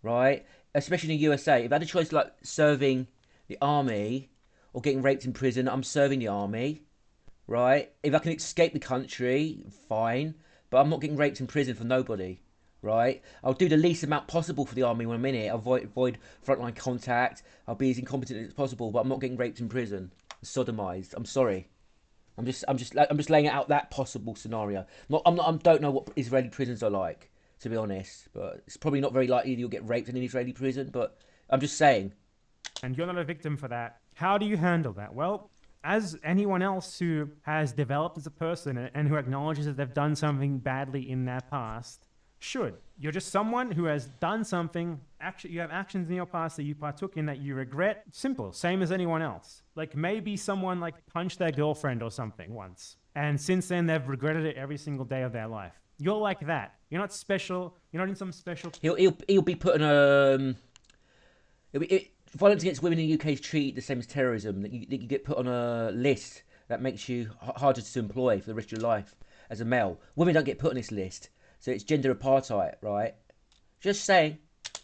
right? Especially in the USA. If I had a choice like serving the army or getting raped in prison, I'm serving the army, right? If I can escape the country, fine. But I'm not getting raped in prison for nobody, right? I'll do the least amount possible for the army in a minute. I'll avoid frontline contact. I'll be as incompetent as possible, but I'm not getting raped in prison, sodomized. I'm sorry. I'm just laying out that possible scenario. I don't know what Israeli prisons are like, to be honest. But it's probably not very likely you'll get raped in an Israeli prison. But I'm just saying. And you're not a victim for that. How do you handle that? Well, as anyone else who has developed as a person and who acknowledges that they've done something badly in their past should. You're just someone who has done something, you have actions in your past that you partook in that you regret. Simple, same as anyone else. Like maybe someone like punched their girlfriend or something once, and since then they've regretted it every single day of their life. You're like that. You're not special. You're not in some special... He'll be put on violence against women in the UK is treated the same as terrorism. That you get put on a list that makes you harder to employ for the rest of your life as a male. Women don't get put on this list. So it's gender apartheid, right? Just saying.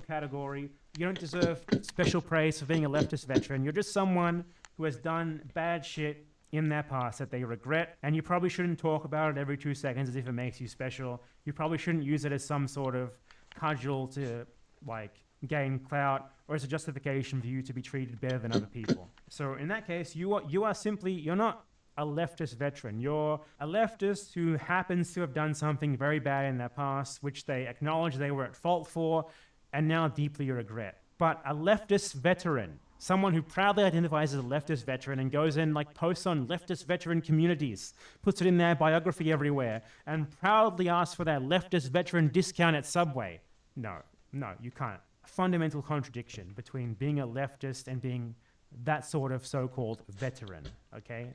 Category. You don't deserve special praise for being a leftist veteran. You're just someone who has done bad shit in their past that they regret, and you probably shouldn't talk about it every 2 seconds as if it makes you special. You probably shouldn't use it as some sort of cudgel to, like, gain clout or as a justification for you to be treated better than other people. So in that case, you're not a leftist veteran. You're a leftist who happens to have done something very bad in their past, which they acknowledge they were at fault for, and now deeply regret. But a leftist veteran, someone who proudly identifies as a leftist veteran and goes in, like, posts on leftist veteran communities, puts it in their biography everywhere, and proudly asks for their leftist veteran discount at Subway. No, you can't. A fundamental contradiction between being a leftist and being that sort of so-called veteran, okay?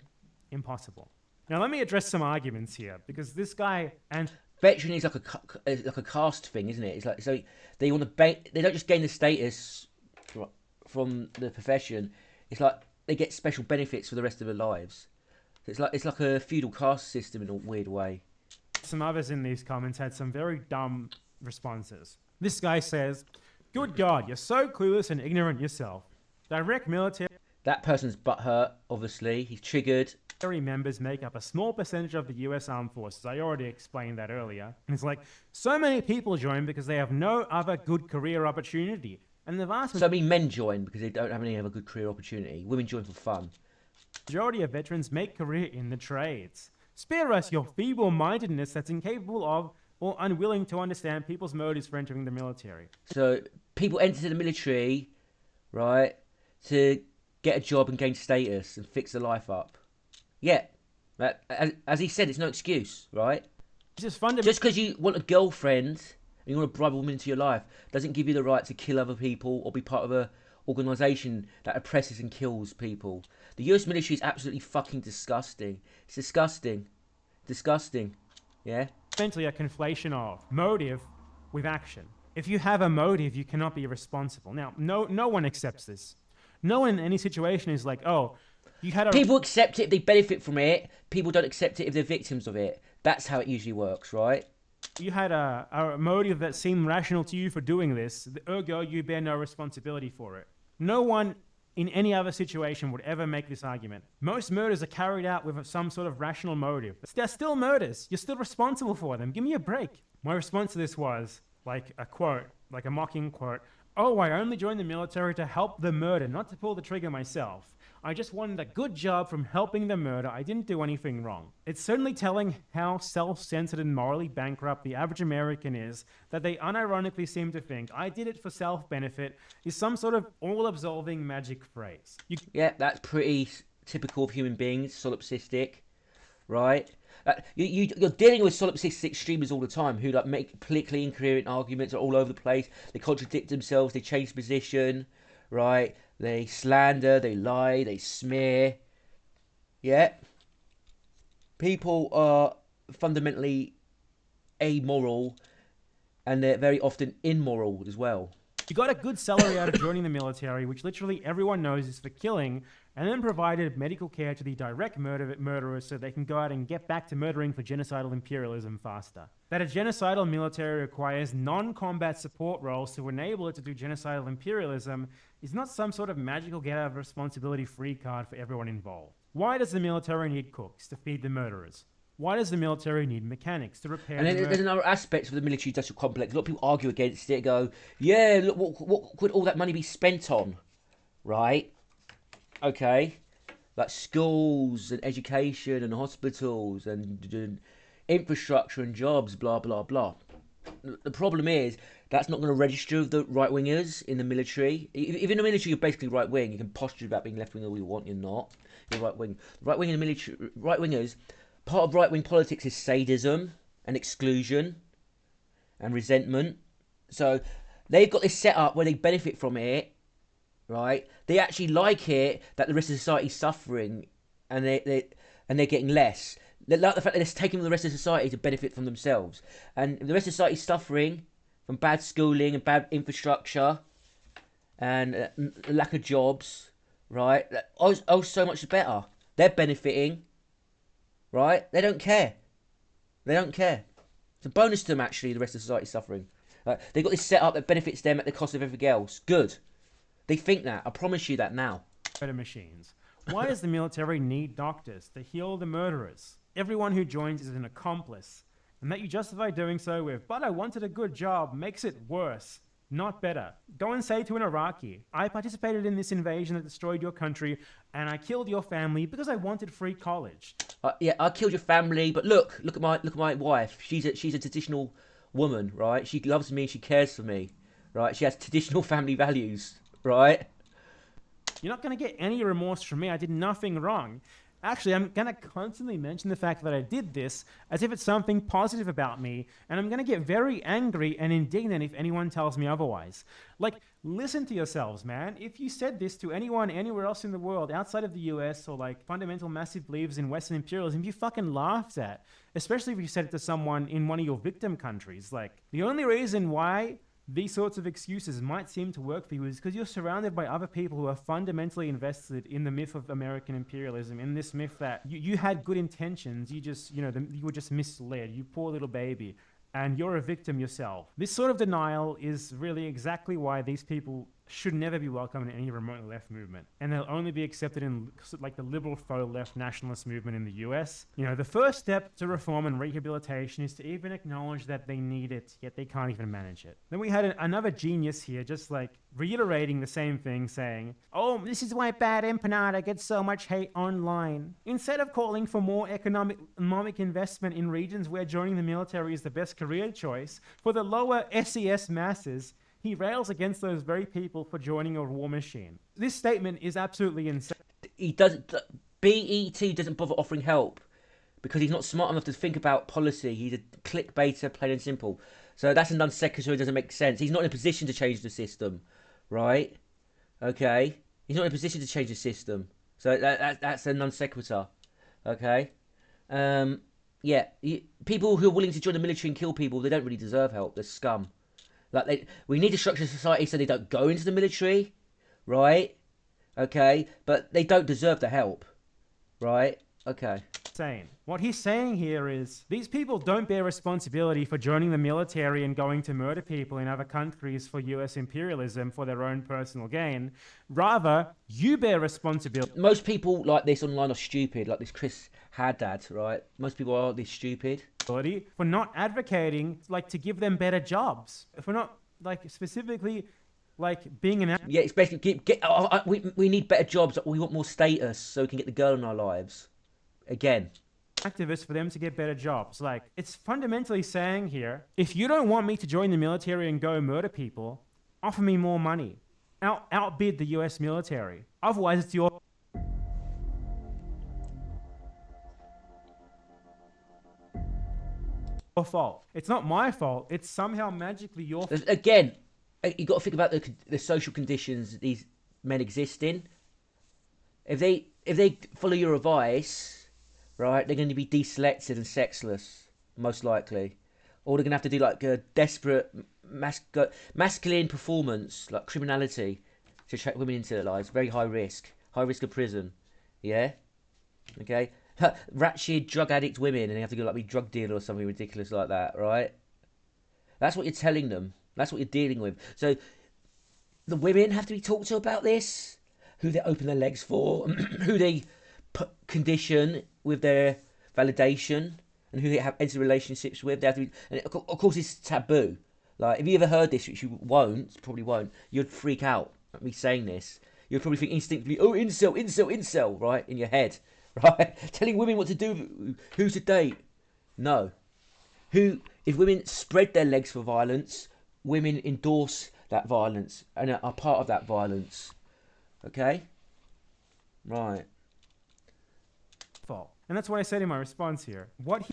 Impossible. Now let me address some arguments here, because this guy and veteran is like a caste thing, isn't it? It's like, so they want to they don't just gain the status from the profession. It's like they get special benefits for the rest of their lives. So it's like a feudal caste system in a weird way. Some others in these comments had some very dumb responses. This guy says, "Good God, you're so clueless and ignorant yourself. Direct military." That person's butthurt, obviously. He's triggered. Members make up a small percentage of the US Armed Forces. I already explained that earlier. And it's like, so many people join because they have no other good career opportunity. And the vast So many men join because they don't have any other good career opportunity. Women join for fun. Majority of veterans make career in the trades. Spare us your feeble-mindedness that's incapable of or unwilling to understand people's motives for entering the military. So people enter the military, right, to get a job and gain status and fix their life up. Yeah, as he said, it's no excuse, right? Just because you want a girlfriend and you want to bribe a woman into your life doesn't give you the right to kill other people or be part of a organisation that oppresses and kills people. The US military is absolutely fucking disgusting. It's disgusting. Disgusting. Yeah? Essentially a conflation of motive with action. If you have a motive, you cannot be responsible. Now, no one accepts this. No one in any situation is like, oh, you had a... People accept it if they benefit from it. People don't accept it if they're victims of it. That's how it usually works, right? You had a motive that seemed rational to you for doing this. Ergo, you bear no responsibility for it. No one in any other situation would ever make this argument. Most murders are carried out with some sort of rational motive. They're still murders. You're still responsible for them. Give me a break. My response to this was, like a quote, like a mocking quote, "Oh, I only joined the military to help the murder, not to pull the trigger myself. I just wanted a good job from helping the murder. I didn't do anything wrong." It's certainly telling how self-centered and morally bankrupt the average American is that they unironically seem to think I did it for self-benefit is some sort of all-absolving magic phrase. Yeah, that's pretty typical of human beings, solipsistic, right? You're dealing with solipsistic extremists all the time who like make politically incoherent arguments, are all over the place. They contradict themselves, they change position, right? They slander, they lie, they smear. Yeah. People are fundamentally amoral and they're very often immoral as well. You got a good salary out of joining the military, which literally everyone knows is for killing, and then provided medical care to the direct murderers so they can go out and get back to murdering for genocidal imperialism faster. That a genocidal military requires non-combat support roles to enable it to do genocidal imperialism is not some sort of magical get-out-of-responsibility free card for everyone involved. Why does the military need cooks to feed the murderers? Why does the military need mechanics to repair And the then there's murderers? another aspect of the military industrial complex. A lot of people argue against it and go, yeah, look, what could all that money be spent on? Right? Okay. Like schools and education and hospitals and infrastructure and jobs, blah, blah, blah. The problem is that's not going to register with the right wingers in the military. If in the military you're basically right wing, you can posture about being left wing all you want. You're not. You're right wing. Right wing in the military, right wingers. Part of right wing politics is sadism and exclusion and resentment. So they've got this setup where they benefit from it, right? They actually like it that the rest of society's suffering, and they're getting less. They like the fact that they're taking the rest of society to benefit from themselves, and if the rest of society's suffering from bad schooling and bad infrastructure and lack of jobs, right? Oh, so much better. They're benefiting, right? They don't care. They don't care. It's a bonus to them, actually, the rest of society's suffering. They've got this setup that benefits them at the cost of everything else. Good. They think that. I promise you that now. Machines. Why does the military need doctors to heal the murderers? Everyone who joins is an accomplice, and that you justify doing so with, but I wanted a good job, makes it worse, not better. Go and say to an Iraqi, I participated in this invasion that destroyed your country, and I killed your family because I wanted free college. Yeah, I killed your family, but look at my wife. She's a traditional woman, right? She loves me, she cares for me, right? She has traditional family values, right? You're not going to get any remorse from me. I did nothing wrong. Actually, I'm going to constantly mention the fact that I did this as if it's something positive about me, and I'm going to get very angry and indignant if anyone tells me otherwise. Like, listen to yourselves, man. If you said this to anyone anywhere else in the world outside of the US or like fundamental massive beliefs in Western imperialism, you fucking laughed at. Especially if you said it to someone in one of your victim countries. Like, the only reason why these sorts of excuses might seem to work for you is because you're surrounded by other people who are fundamentally invested in the myth of American imperialism, in this myth that you had good intentions, you just, you were just misled, you poor little baby, and you're a victim yourself. This sort of denial is really exactly why these people should never be welcome in any remote left movement. And they'll only be accepted in like the liberal faux left nationalist movement in the US. The first step to reform and rehabilitation is to even acknowledge that they need it, yet they can't even manage it. Then we had another genius here, just like reiterating the same thing, saying, oh, this is why Badempanada gets so much hate online. Instead of calling for more economic investment in regions where joining the military is the best career choice, for the lower SES masses, he rails against those very people for joining a war machine. This statement is absolutely insane. He doesn't. BET doesn't bother offering help because he's not smart enough to think about policy. He's a clickbaiter, plain and simple. So that's a non sequitur. It doesn't make sense. He's not in a position to change the system, right? Okay, he's not in a position to change the system. So that's a non sequitur. Okay. Yeah. People who are willing to join the military and kill people, they don't really deserve help. They're scum. Like we need to structure society so they don't go into the military, right? Okay, but they don't deserve the help, right? Okay. What he's saying here is these people don't bear responsibility for joining the military and going to murder people in other countries for US imperialism for their own personal gain. Rather, you bear responsibility. Most people like this online are stupid, like this Chris Haddad, right? Most people are this stupid. For not advocating, like, to give them better jobs. For not, like, specifically, like, being an... Yeah, it's basically, we need better jobs. We want more status so we can get the girl in our lives. Again. Activists for them to get better jobs. Like, it's fundamentally saying here, if you don't want me to join the military and go murder people, offer me more money. Outbid the US military. Otherwise, it's your fault. It's not my fault. It's somehow magically your fault. Again, you got to think about the social conditions that these men exist in. If they follow your advice, right, they're going to be deselected and sexless, most likely. Or they're going to have to do like a desperate masculine performance, like criminality, to attract women into their lives. Very high risk of prison. Yeah? Okay? Ratchet drug addict women, and they have to go like be drug dealer or something ridiculous like that, right? That's what you're telling them. That's what you're dealing with. So the women have to be talked to about this, who they open their legs for, who they condition with their validation and who they have enter relationships with. They have to be, and of course, it's taboo. Like, if you ever heard this, which you won't, probably won't, you'd freak out at me saying this. You'd probably think instinctively, oh, incel, incel, incel, right, in your head, right? Telling women what to do, who to date. No. If women spread their legs for violence, women endorse that violence and are part of that violence. Okay? Right. Fault. And that's what I said in my response here. What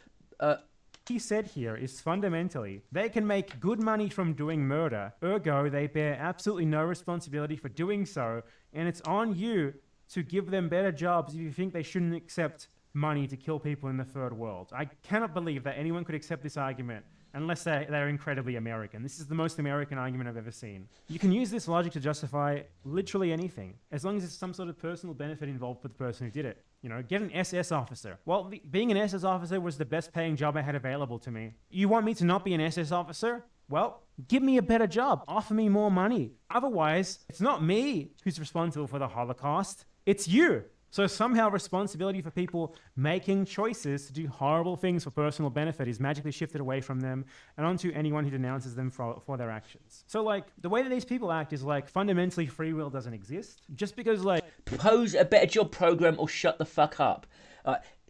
he said here is fundamentally, they can make good money from doing murder, ergo they bear absolutely no responsibility for doing so, and it's on you to give them better jobs if you think they shouldn't accept money to kill people in the third world. I cannot believe that anyone could accept this argument unless they're incredibly American. This is the most American argument I've ever seen. You can use this logic to justify literally anything, as long as there's some sort of personal benefit involved for the person who did it. You know, get an SS officer. Well, being an SS officer was the best paying job I had available to me. You want me to not be an SS officer? Well, give me a better job. Offer me more money. Otherwise, it's not me who's responsible for the Holocaust. It's you. So somehow responsibility for people making choices to do horrible things for personal benefit is magically shifted away from them and onto anyone who denounces them for their actions. So, like, the way that these people act is like fundamentally free will doesn't exist. Just because, like, propose a better job program or shut the fuck up.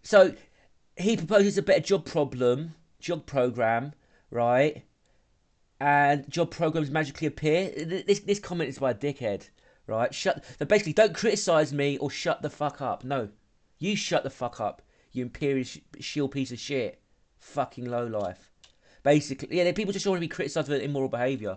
So he proposes a better job program, right? And job programs magically appear. This comment is by a dickhead. Right, so basically, don't criticise me or shut the fuck up. No, you shut the fuck up, you imperial shield piece of shit, fucking lowlife. Basically, yeah, people just want to be criticised for immoral behaviour.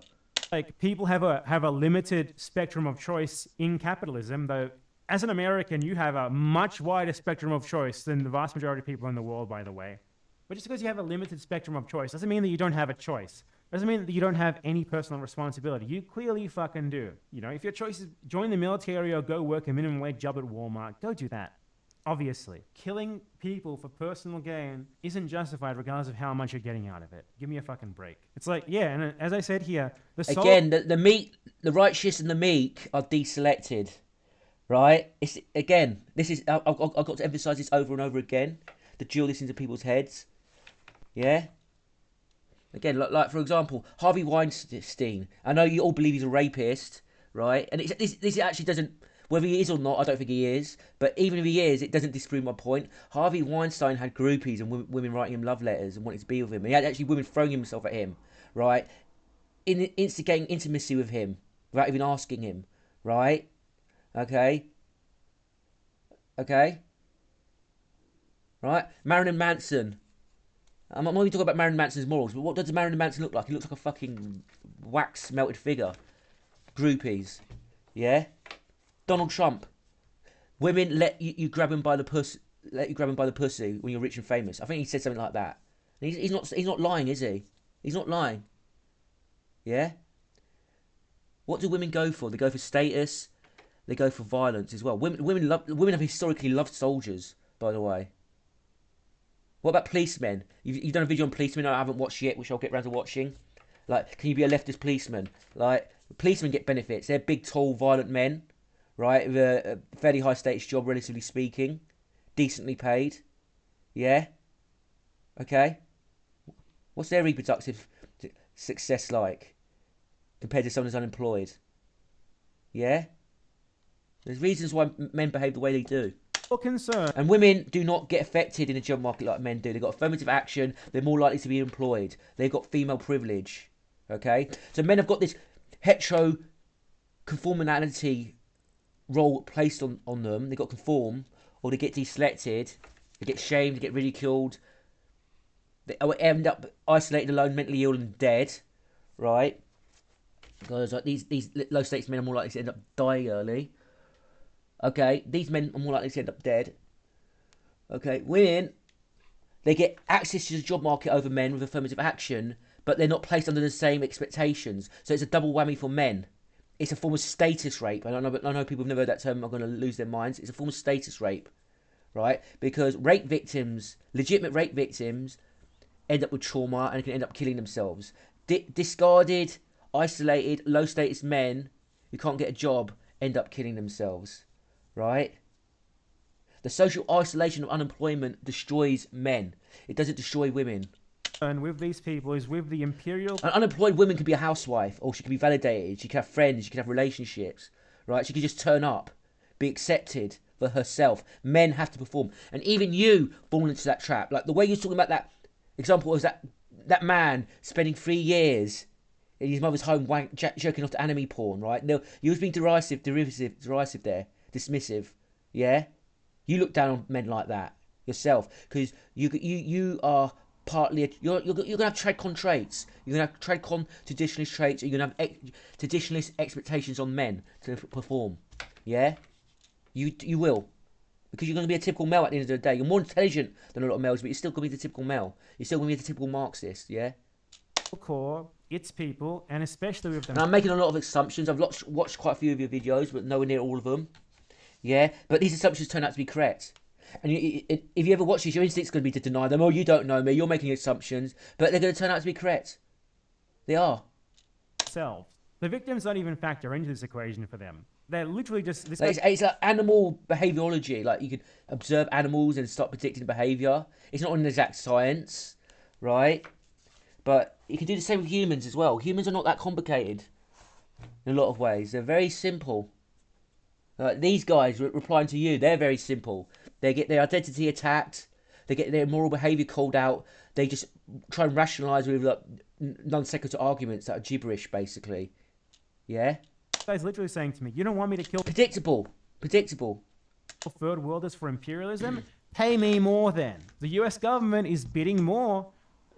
Like, people have a limited spectrum of choice in capitalism, though. As an American, you have a much wider spectrum of choice than the vast majority of people in the world, by the way. But just because you have a limited spectrum of choice doesn't mean that you don't have a choice. Doesn't mean that you don't have any personal responsibility. You clearly fucking do. You know, if your choice is join the military or go work a minimum wage job at Walmart, go do that. Obviously. Killing people for personal gain isn't justified regardless of how much you're getting out of it. Give me a fucking break. It's like, yeah, and as I said here, the righteous and the meek are deselected, right? I've got to emphasise this over and over again. The dual this into people's heads. Yeah? Again, like for example, Harvey Weinstein. I know you all believe he's a rapist, right? And this actually doesn't, whether he is or not, I don't think he is. But even if he is, it doesn't disprove my point. Harvey Weinstein had groupies and women writing him love letters and wanting to be with him. He had actually women throwing himself at him, right? Instigating intimacy with him without even asking him, right? Okay? Right? Marilyn Manson. I'm not even talking about Marilyn Manson's morals, but what does Marilyn Manson look like? He looks like a fucking wax melted figure. Groupies. Yeah? Donald Trump. Women let you grab him by the pussy when you're rich and famous. I think he said something like that. And he's not lying, is he? He's not lying. Yeah? What do women go for? They go for status. They go for violence as well. Women have historically loved soldiers, by the way. What about policemen? You've done a video on policemen I haven't watched yet, which I'll get around to watching. Like, can you be a leftist policeman? Like, policemen get benefits. They're big, tall, violent men, right? With a fairly high status job, relatively speaking. Decently paid. Yeah? Okay? What's their reproductive success like compared to someone who's unemployed? Yeah? There's reasons why men behave the way they do. Concern. And women do not get affected in the job market like men do. They've got affirmative action. They're more likely to be employed. They've got female privilege. Okay? So men have got this hetero conformality role placed on them. They've got to conform or they get deselected. They get shamed. They get ridiculed. They end up isolated, alone, mentally ill and dead. Right? Because like these low status men are more likely to end up dying early. Okay, these men are more likely to end up dead. Okay, women, they get access to the job market over men with affirmative action, but they're not placed under the same expectations. So it's a double whammy for men. It's a form of status rape. And I know people have never heard that term are going to lose their minds. It's a form of status rape, right? Because rape victims, legitimate rape victims, end up with trauma and can end up killing themselves. Discarded, isolated, low status men who can't get a job end up killing themselves. Right? The social isolation of unemployment destroys men. It doesn't destroy women. And with these people is with the imperial... An unemployed woman can be a housewife, or she can be validated. She can have friends. She can have relationships, right? She can just turn up, be accepted for herself. Men have to perform, and even you fall into that trap. Like the way you're talking about that example was that man spending 3 years in his mother's home jerking off to anime porn, right? No, you was being derisive there, dismissive, yeah. You look down on men like that yourself because you are partly you're gonna have trade-con traits. You're gonna have trade-con traditionalist traits. You're gonna have traditionalist expectations on men to perform. Yeah, you will, because you're gonna be a typical male at the end of the day. You're more intelligent than a lot of males, but you're still gonna be the typical male. You're still gonna be the typical Marxist. Yeah. core, its people, and especially with them. And I'm making a lot of assumptions. I've watched quite a few of your videos, but nowhere near all of them. Yeah, but these assumptions turn out to be correct. And if you ever watch these, your instinct's going to be to deny them. Oh, you don't know me. You're making assumptions. But they're going to turn out to be correct. They are. Themselves. The victims don't even factor into this equation for them. They're literally just... It's like animal behaviourology. Like, you could observe animals and start predicting behaviour. It's not an exact science, right? But you can do the same with humans as well. Humans are not that complicated in a lot of ways. They're very simple. These guys replying to you, they're very simple. They get their identity attacked. They get their moral behaviour called out. They just try and rationalise with like, non-sequitur arguments that are gibberish, basically. Yeah? This guy's literally saying to me, you don't want me to kill... Predictable. Third worlders for imperialism? Pay me more then. The US government is bidding more.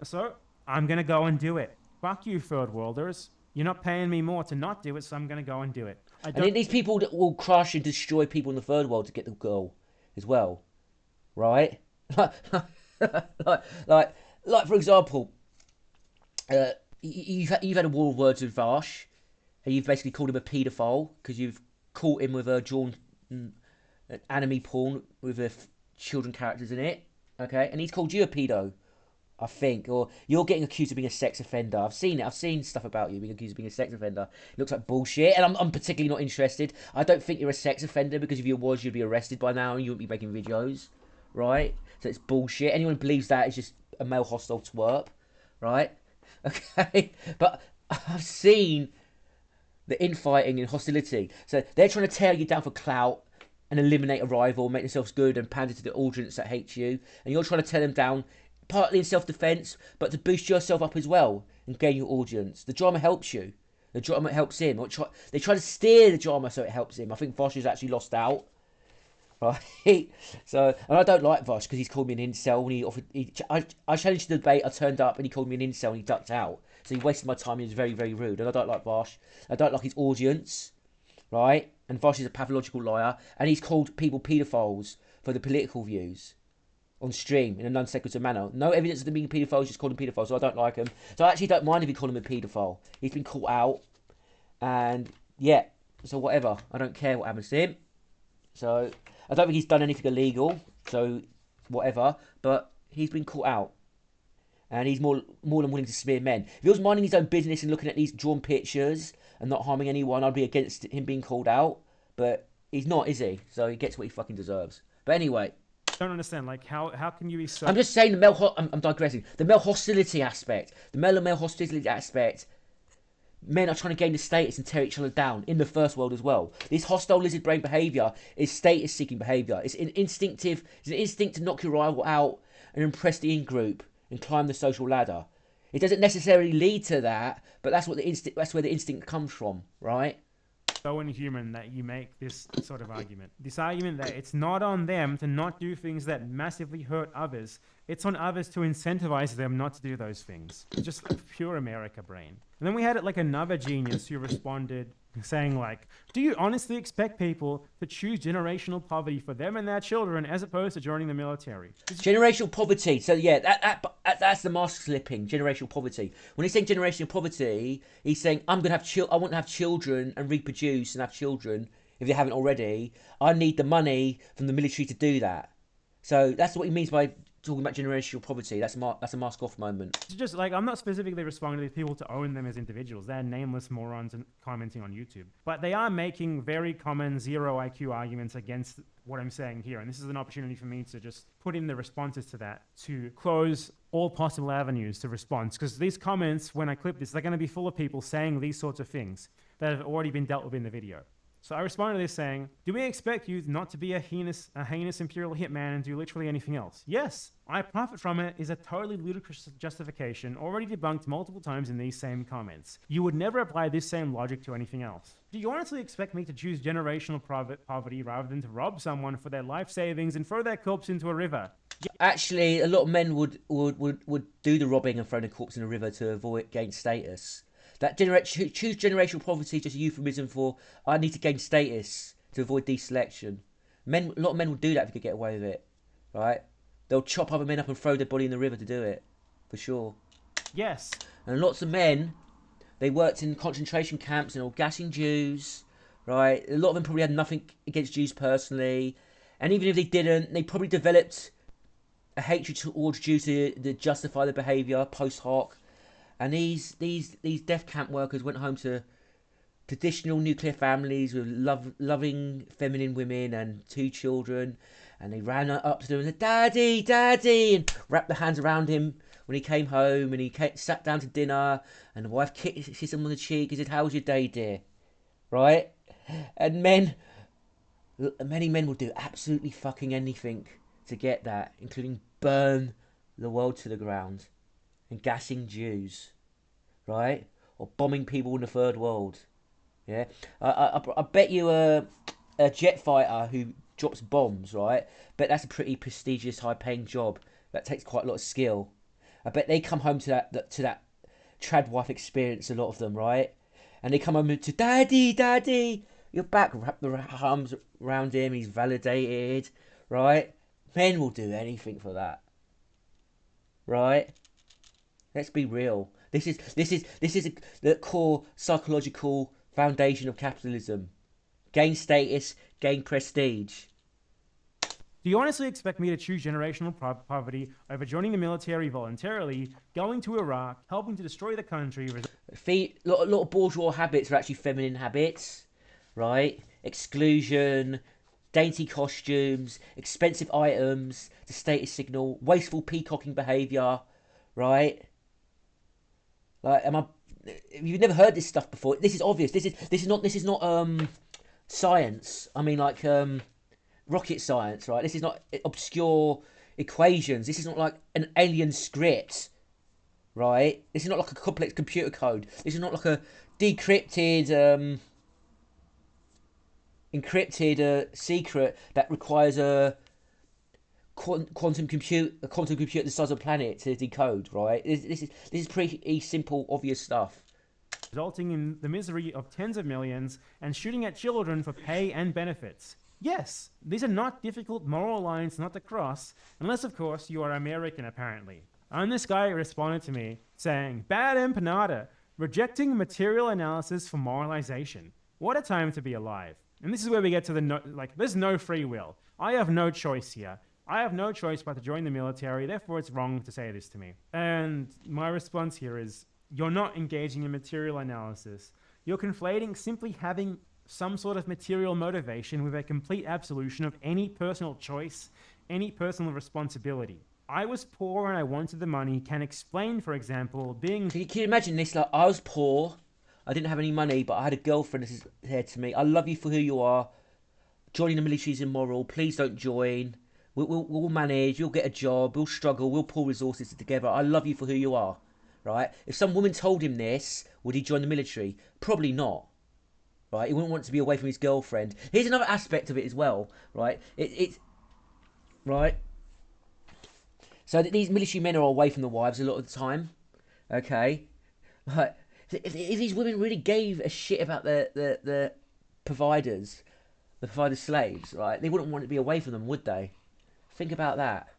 So, I'm going to go and do it. Fuck you, third worlders. You're not paying me more to not do it, so I'm going to go and do it. And then these people that will crush and destroy people in the third world to get the goal as well, right? like for example, you've had a war of words with Vash, and you've basically called him a paedophile because you've caught him with a drawn anime porn with children characters in it, okay? And he's called you a pedo, I think, or you're getting accused of being a sex offender. I've seen it. I've seen stuff about you being accused of being a sex offender. It looks like bullshit, and I'm particularly not interested. I don't think you're a sex offender because if you was, you'd be arrested by now and you wouldn't be making videos, right? So it's bullshit. Anyone who believes that is just a male hostile twerp, right? Okay, but I've seen the infighting and hostility. So they're trying to tear you down for clout and eliminate a rival, make themselves good and pander to the audience that hates you, and you're trying to tear them down. Partly in self-defense, but to boost yourself up as well and gain your audience. The drama helps you. The drama helps him. They try to steer the drama so it helps him. I think Vosh has actually lost out, right? So, and I don't like Vosh because he's called me an incel. And I challenged the debate. I turned up and he called me an incel and he ducked out. So he wasted my time. He was very, very rude. And I don't like Vosh. I don't like his audience, right? And Vosh is a pathological liar. And he's called people paedophiles for the political views on stream in a non-sequitur manner. No evidence of them being paedophiles, just call them paedophiles, so I don't like him. So I actually don't mind if you call him a paedophile. He's been caught out, and yeah, so whatever. I don't care what happens to him. So I don't think he's done anything illegal, so whatever, but he's been caught out. And he's more than willing to smear men. If he was minding his own business and looking at these drawn pictures and not harming anyone, I'd be against him being called out. But he's not, is he? So he gets what he fucking deserves. But anyway... I don't understand, like, how can you be so... I'm just saying I'm digressing. The male hostility aspect. The male and male hostility aspect. Men are trying to gain the status and tear each other down in the first world as well. This hostile lizard brain behaviour is status-seeking behaviour. It's an instinct to knock your rival out and impress the in-group and climb the social ladder. It doesn't necessarily lead to that, but that's where the instinct comes from, right? So inhuman that you make this sort of argument. This argument that it's not on them to not do things that massively hurt others. It's on others to incentivize them not to do those things. Just like pure America brain. And then we had like another genius who responded saying like, do you honestly expect people to choose generational poverty for them and their children as opposed to joining the military? Generational poverty. So yeah, that's the mask slipping. Generational poverty. When he's saying generational poverty, he's saying I want to have children and reproduce and have children if they haven't already. I need the money from the military to do that. So that's what he means by talking about generational poverty. That's a mask off moment. It's just like, I'm not specifically responding to these people to own them as individuals. They're nameless morons and commenting on YouTube. But they are making very common zero IQ arguments against what I'm saying here. And this is an opportunity for me to just put in the responses to that, to close all possible avenues to response. Because these comments, when I clip this, they're going to be full of people saying these sorts of things that have already been dealt with in the video. So I responded to this saying, do we expect you not to be a heinous imperial hitman and do literally anything else? Yes, I profit from it is a totally ludicrous justification already debunked multiple times in these same comments. You would never apply this same logic to anything else. Do you honestly expect me to choose generational poverty rather than to rob someone for their life savings and throw their corpse into a river? Actually, a lot of men would do the robbing and throw the corpse in a river to gain status. That choose generational poverty is just a euphemism for I need to gain status to avoid deselection. A lot of men will do that if they could get away with it, right? They'll chop other men up and throw their body in the river to do it, for sure. Yes. And lots of men, they worked in concentration camps and all gassing Jews, right? A lot of them probably had nothing against Jews personally, and even if they didn't, they probably developed a hatred towards Jews to justify their behaviour post hoc. And these death camp workers went home to traditional nuclear families with loving feminine women and 2 children, and they ran up to them and said, "Daddy, Daddy," and wrapped their hands around him when he came home, and he sat down to dinner, and the wife kissed him on the cheek and said, "How was your day, dear?" Right? And many men will do absolutely fucking anything to get that, including burn the world to the ground and gassing Jews, right? Or bombing people in the third world. Yeah, I bet you a jet fighter who drops bombs, right? Bet that's a pretty prestigious, high-paying job. That takes quite a lot of skill. I bet they come home to that trad wife experience, a lot of them, right? And they come home to "Daddy, Daddy, you're back." Wrap their arms around him. He's validated, right? Men will do anything for that, right? Let's be real. This is the core psychological foundation of capitalism. Gain status, gain prestige. Do you honestly expect me to choose generational poverty over joining the military voluntarily, going to Iraq, helping to destroy the country? A lot of bourgeois habits are actually feminine habits, right? Exclusion, dainty costumes, expensive items, the status signal, wasteful peacocking behaviour, right? Like, if you've never heard this stuff before, this is obvious. This is not science. I mean, like rocket science, right? This is not obscure equations. This is not like an alien script, right? This is not like a complex computer code. This is not like a decrypted, encrypted secret that requires a quantum computer the size of a planet to decode, right? This is pretty simple, obvious stuff. Resulting in the misery of tens of millions and shooting at children for pay and benefits. Yes, these are not difficult moral lines not to cross, unless of course you are American apparently. And this guy responded to me saying, "Badempanada, rejecting material analysis for moralization. What a time to be alive." And this is where we get to there's no free will. I have no choice here. I have no choice but to join the military, therefore it's wrong to say this to me. And my response here is, you're not engaging in material analysis. You're conflating simply having some sort of material motivation with a complete absolution of any personal choice, any personal responsibility. I was poor and I wanted the money can explain, for example, being... Can you imagine this? Like, I was poor, I didn't have any money, but I had a girlfriend that said to me, "I love you for who you are. Joining the military is immoral. Please don't join. We'll manage, you'll get a job, we'll struggle, we'll pull resources together. I love you for who you are," right? If some woman told him this, would he join the military? Probably not, right? He wouldn't want to be away from his girlfriend. Here's another aspect of it as well, right? It's right? So these military men are away from the wives a lot of the time, okay? But if these women really gave a shit about the providers, the provider slaves, right? They wouldn't want to be away from them, would they? Think about that.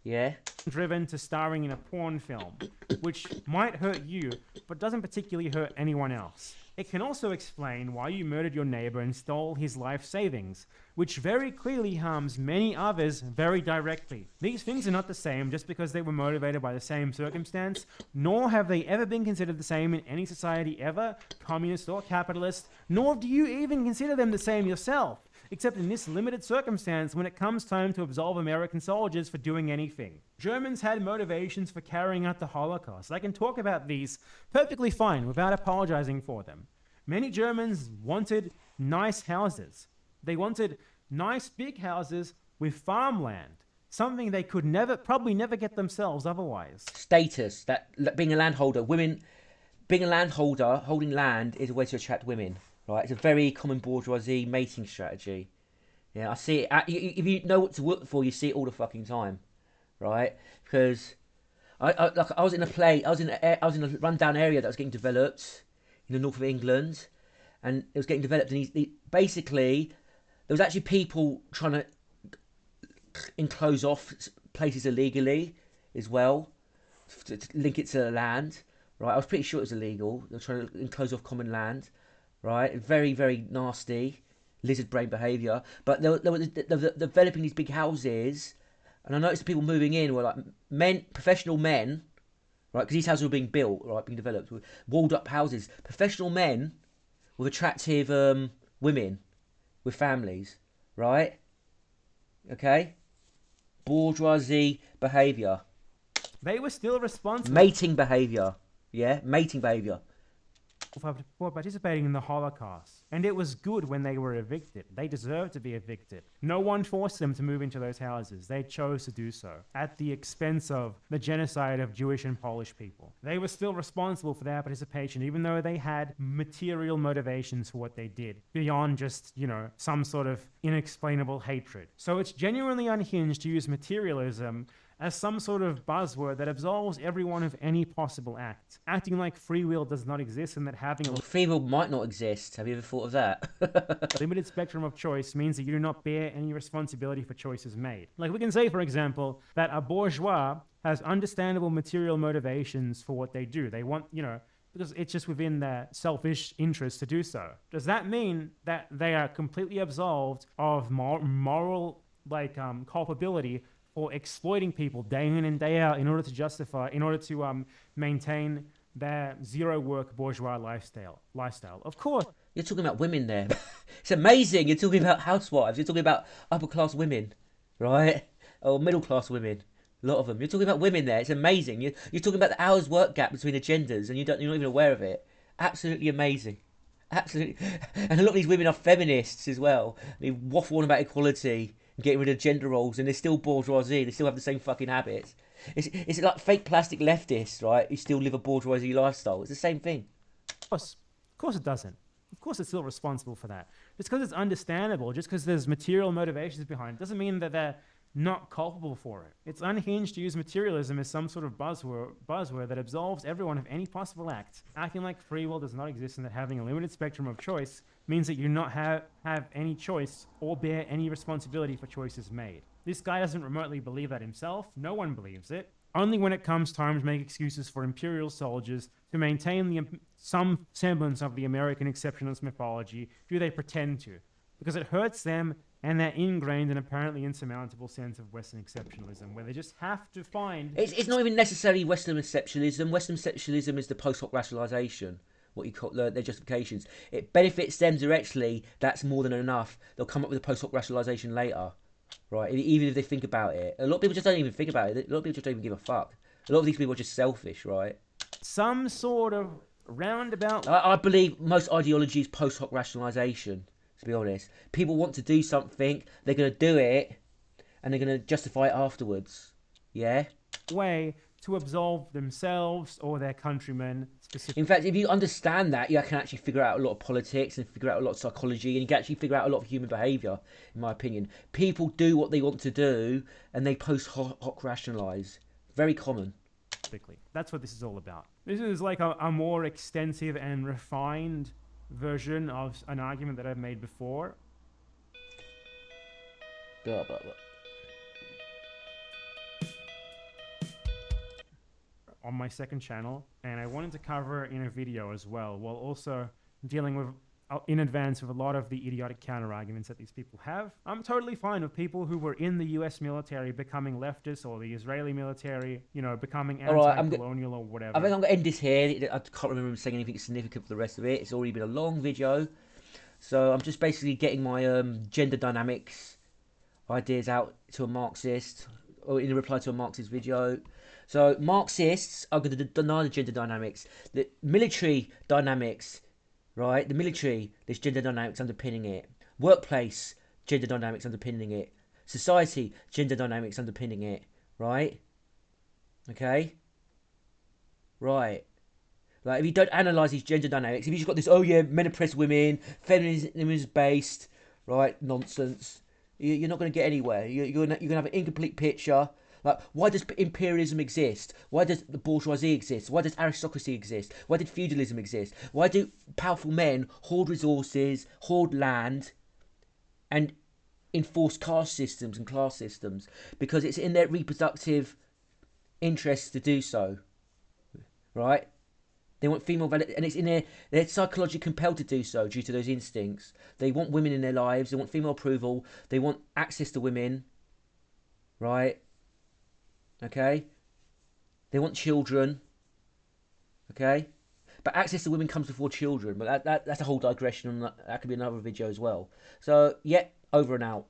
Yeah? Driven to starring in a porn film, which might hurt you, but doesn't particularly hurt anyone else. It can also explain why you murdered your neighbor and stole his life savings, which very clearly harms many others very directly. These things are not the same just because they were motivated by the same circumstance, nor have they ever been considered the same in any society ever, communist or capitalist, nor do you even consider them the same yourself, except in this limited circumstance when it comes time to absolve American soldiers for doing anything. Germans had motivations for carrying out the Holocaust. I can talk about these perfectly fine without apologizing for them. Many Germans wanted nice houses. They wanted nice big houses with farmland, something they could probably never get themselves otherwise. Status, that being a landholder, being a landholder, holding land is a way to attract women, right? It's a very common bourgeoisie mating strategy. Yeah, I see it. If you know what to look for, you see it all the fucking time, right? Because I was in a rundown area that was getting developed in the north of England, and it was getting developed, and basically there was actually people trying to enclose off places illegally as well to link it to the land, right? I was pretty sure it was illegal. They were trying to enclose off common land, right? Very, very nasty lizard brain behaviour. But they were developing these big houses, and I noticed the people moving in were like professional men, right? Because these houses were being built, right, being developed, walled up houses. Professional men with attractive women with families, right? Okay? Bourgeoisie behaviour. They were still responsible Mating behaviour. Yeah? Mating behaviour. for participating in the Holocaust. And it was good when they were evicted. They deserved to be evicted. No one forced them to move into those houses. They chose to do so at the expense of the genocide of Jewish and Polish people. They were still responsible for their participation, even though they had material motivations for what they did, beyond just, some sort of inexplainable hatred. So it's genuinely unhinged to use materialism as some sort of buzzword that absolves everyone of any possible act, acting like free will does not exist and that having a Free will might not exist. Have you ever thought of that? limited spectrum of choice means that you do not bear any responsibility for choices made. Like we can say, for example, that a bourgeois has understandable material motivations for what they do. They want, because it's just within their selfish interest to do so. Does that mean that they are completely absolved of moral culpability for exploiting people day in and day out in order to maintain their zero work bourgeois lifestyle? Of course. You're talking about women there. It's amazing. You're talking about housewives. You're talking about upper class women, right? Or middle class women. A lot of them. You're talking about women there. It's amazing. You're talking about the hours work gap between the genders, and you're not even aware of it. Absolutely amazing. Absolutely. And a lot of these women are feminists as well. They waffle on about equality and getting rid of gender roles, and they're still bourgeoisie. They still have the same fucking habits. It's like fake plastic leftists, right? Who still live a bourgeoisie lifestyle. It's the same thing. Of course it doesn't. Of course it's still responsible for that. Just because it's understandable, just because there's material motivations behind it, doesn't mean that they're not culpable for it. It's unhinged to use materialism as some sort of buzzword that absolves everyone of any possible act, acting like free will does not exist and that having a limited spectrum of choice means that you do not have any choice or bear any responsibility for choices made. This guy doesn't remotely believe that himself. No one believes it. Only when it comes time to make excuses for imperial soldiers to maintain some semblance of the American exceptionalist mythology do they pretend to, because it hurts them and their ingrained and apparently insurmountable sense of Western exceptionalism, where they just have to find... It's not even necessarily Western exceptionalism. Western exceptionalism is the post hoc rationalisation, what you call their justifications. It benefits them directly. That's more than enough. They'll come up with a post hoc rationalisation later, right? Even if they think about it. A lot of people just don't even think about it. A lot of people just don't even give a fuck. A lot of these people are just selfish, right? Some sort of roundabout... I believe most ideology is post hoc rationalisation. To be honest, people want to do something, they're going to do it, and they're going to justify it afterwards. Yeah? Way to absolve themselves or their countrymen specifically. In fact, if you understand that, you can actually figure out a lot of politics and figure out a lot of psychology, and you can actually figure out a lot of human behaviour, in my opinion. People do what they want to do, and they post hoc rationalise. Very common. That's what this is all about. This is like a more extensive and refined version of an argument that I've made before. On my second channel, and I wanted to cover in a video as well, while also dealing with in advance of a lot of the idiotic counter arguments that these people have. I'm totally fine with people who were in the US military becoming leftists, or the Israeli military, you know, becoming All right, anti-colonial or whatever. I think I'm going to end this here. I can't remember him saying anything significant for the rest of it. It's already been a long video. So I'm just basically getting my gender dynamics ideas out to a Marxist, or in reply to a Marxist video. So Marxists are going to deny the gender dynamics. The military dynamics, right? The military, there's gender dynamics underpinning it. Workplace, gender dynamics underpinning it. Society, gender dynamics underpinning it, right? Okay? Right. Like, if you don't analyse these gender dynamics, if you just got this, oh yeah, men oppress women, feminism is based, right, nonsense, you're not going to get anywhere. You're going to have an incomplete picture. Like, why does imperialism exist? Why does the bourgeoisie exist? Why does aristocracy exist? Why did feudalism exist? Why do powerful men hoard resources, hoard land, and enforce caste systems and class systems? Because it's in their reproductive interests to do so, right? They want female validation, and it's in they're psychologically compelled to do so due to those instincts. They want women in their lives, they want female approval, they want access to women, right? Okay? They want children, okay? But access to women comes before children, but that's a whole digression, and that could be another video as well. So, yeah, over and out.